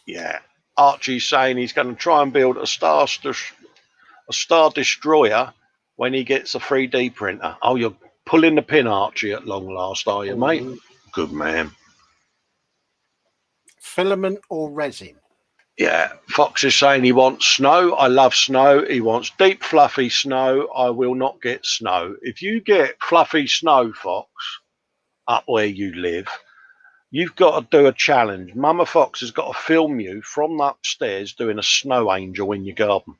Yeah. Archie's saying he's going to try and build a Star Destroyer when he gets a 3D printer. Oh, you're pulling the pin, Archie, at long last, are you, mate? Good man. Filament or resin? Yeah. Fox is saying he wants snow. I love snow. He wants deep, fluffy snow. I will not get snow. If you get fluffy snow, Fox, up where you live, you've got to do a challenge. Mama Fox has got to film you from upstairs doing a snow angel in your garden.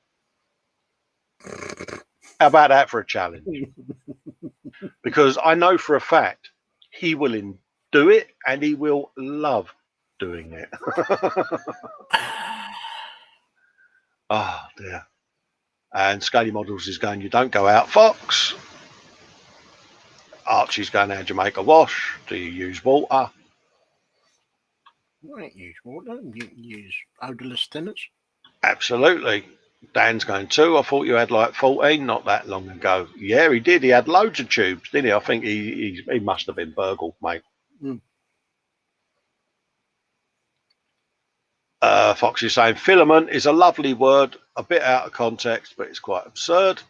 How about that for a challenge? Because I know for a fact he will do it and he will love doing it. Oh, dear. And Scaly Models is going, you don't go out, Fox. Archie's going, how'd you make a wash? Do you use water? You don't use water. You use odourless thinners. Absolutely. Dan's going, 2. I thought you had like 14 not that long ago. Yeah, he did. He had loads of tubes, didn't he? I think he must have been burgled, mate. Fox is saying filament is a lovely word, a bit out of context, but it's quite absurd.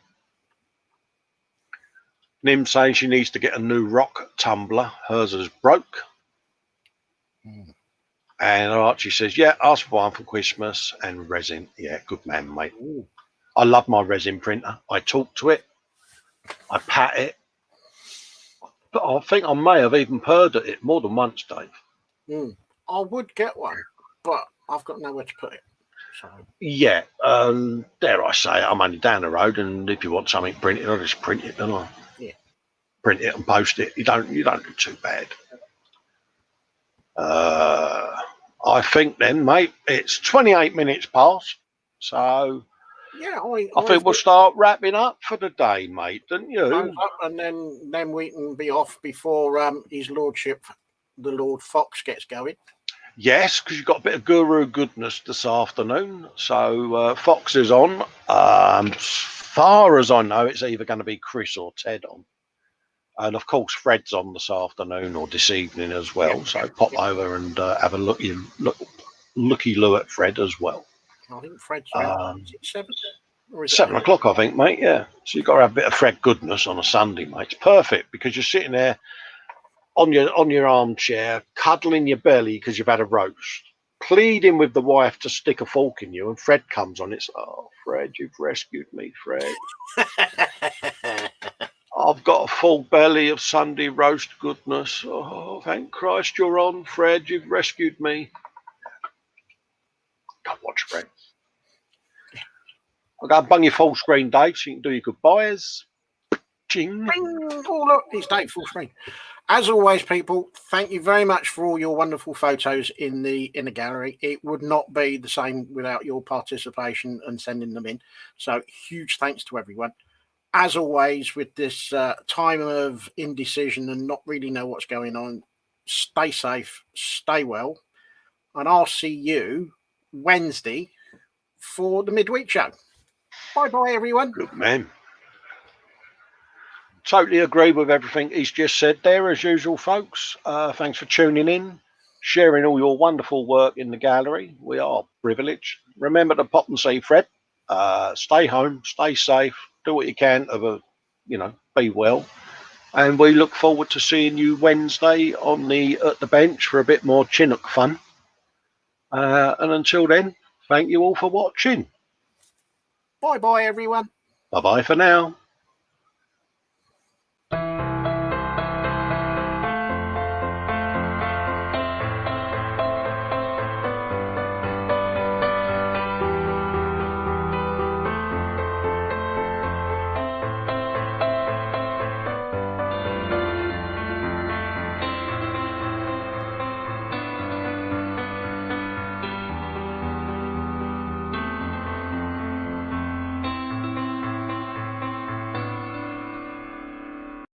Nim saying she needs to get a new rock tumbler. Hers is broke. And Archie says, yeah, ask for one for Christmas and resin. Yeah, good man, mate. I love my resin printer. I talk to it. I pat it. But I think I may have even purred at it more than once, Dave. I would get one, but I've got nowhere to put it. So. Yeah, dare I say it, I'm only down the road, and if you want something printed, I'll just print it, don't I? Yeah. Print it and post it. You don't do too bad. I think then, mate, it's 28 minutes past, so yeah, I think we'll start wrapping up for the day, mate, don't you? And then we can be off before His Lordship, the Lord Fox, gets going. Yes, because you've got a bit of guru goodness this afternoon. So Fox is on. As far as I know, it's either going to be Chris or Ted on. And of course, Fred's on this afternoon or this evening as well. Yeah. So pop over and have a looky-loo at Fred as well. I think Fred's around. Is it 7? Or is 7 o'clock, I think, mate. Yeah. So you've got to have a bit of Fred goodness on a Sunday, mate. It's perfect because you're sitting there on your armchair, cuddling your belly because you've had a roast, pleading with the wife to stick a fork in you, and Fred comes on. It's, oh, Fred, you've rescued me, Fred. I've got a full belly of Sunday roast goodness. Oh, thank Christ you're on, Fred. You've rescued me. Go watch Fred. I'll go and bung your full screen, Dave, so you can do your goodbyes. Ching. Oh, look, it's Dave full screen. As always, people, thank you very much for all your wonderful photos in the gallery. It would not be the same without your participation and sending them in. So huge thanks to everyone. As always, with this time of indecision and not really know what's going on, stay safe, stay well, and I'll see you Wednesday for the midweek show. Bye-bye, everyone. Good man. Totally agree with everything he's just said there, as usual, folks. Thanks for tuning in, sharing all your wonderful work in the gallery. We are privileged. Remember to pop and see Fred. Stay home, stay safe, do what you can to, be well. And we look forward to seeing you Wednesday at the bench for a bit more Chinook fun. And until then, thank you all for watching. Bye bye, everyone. Bye bye for now.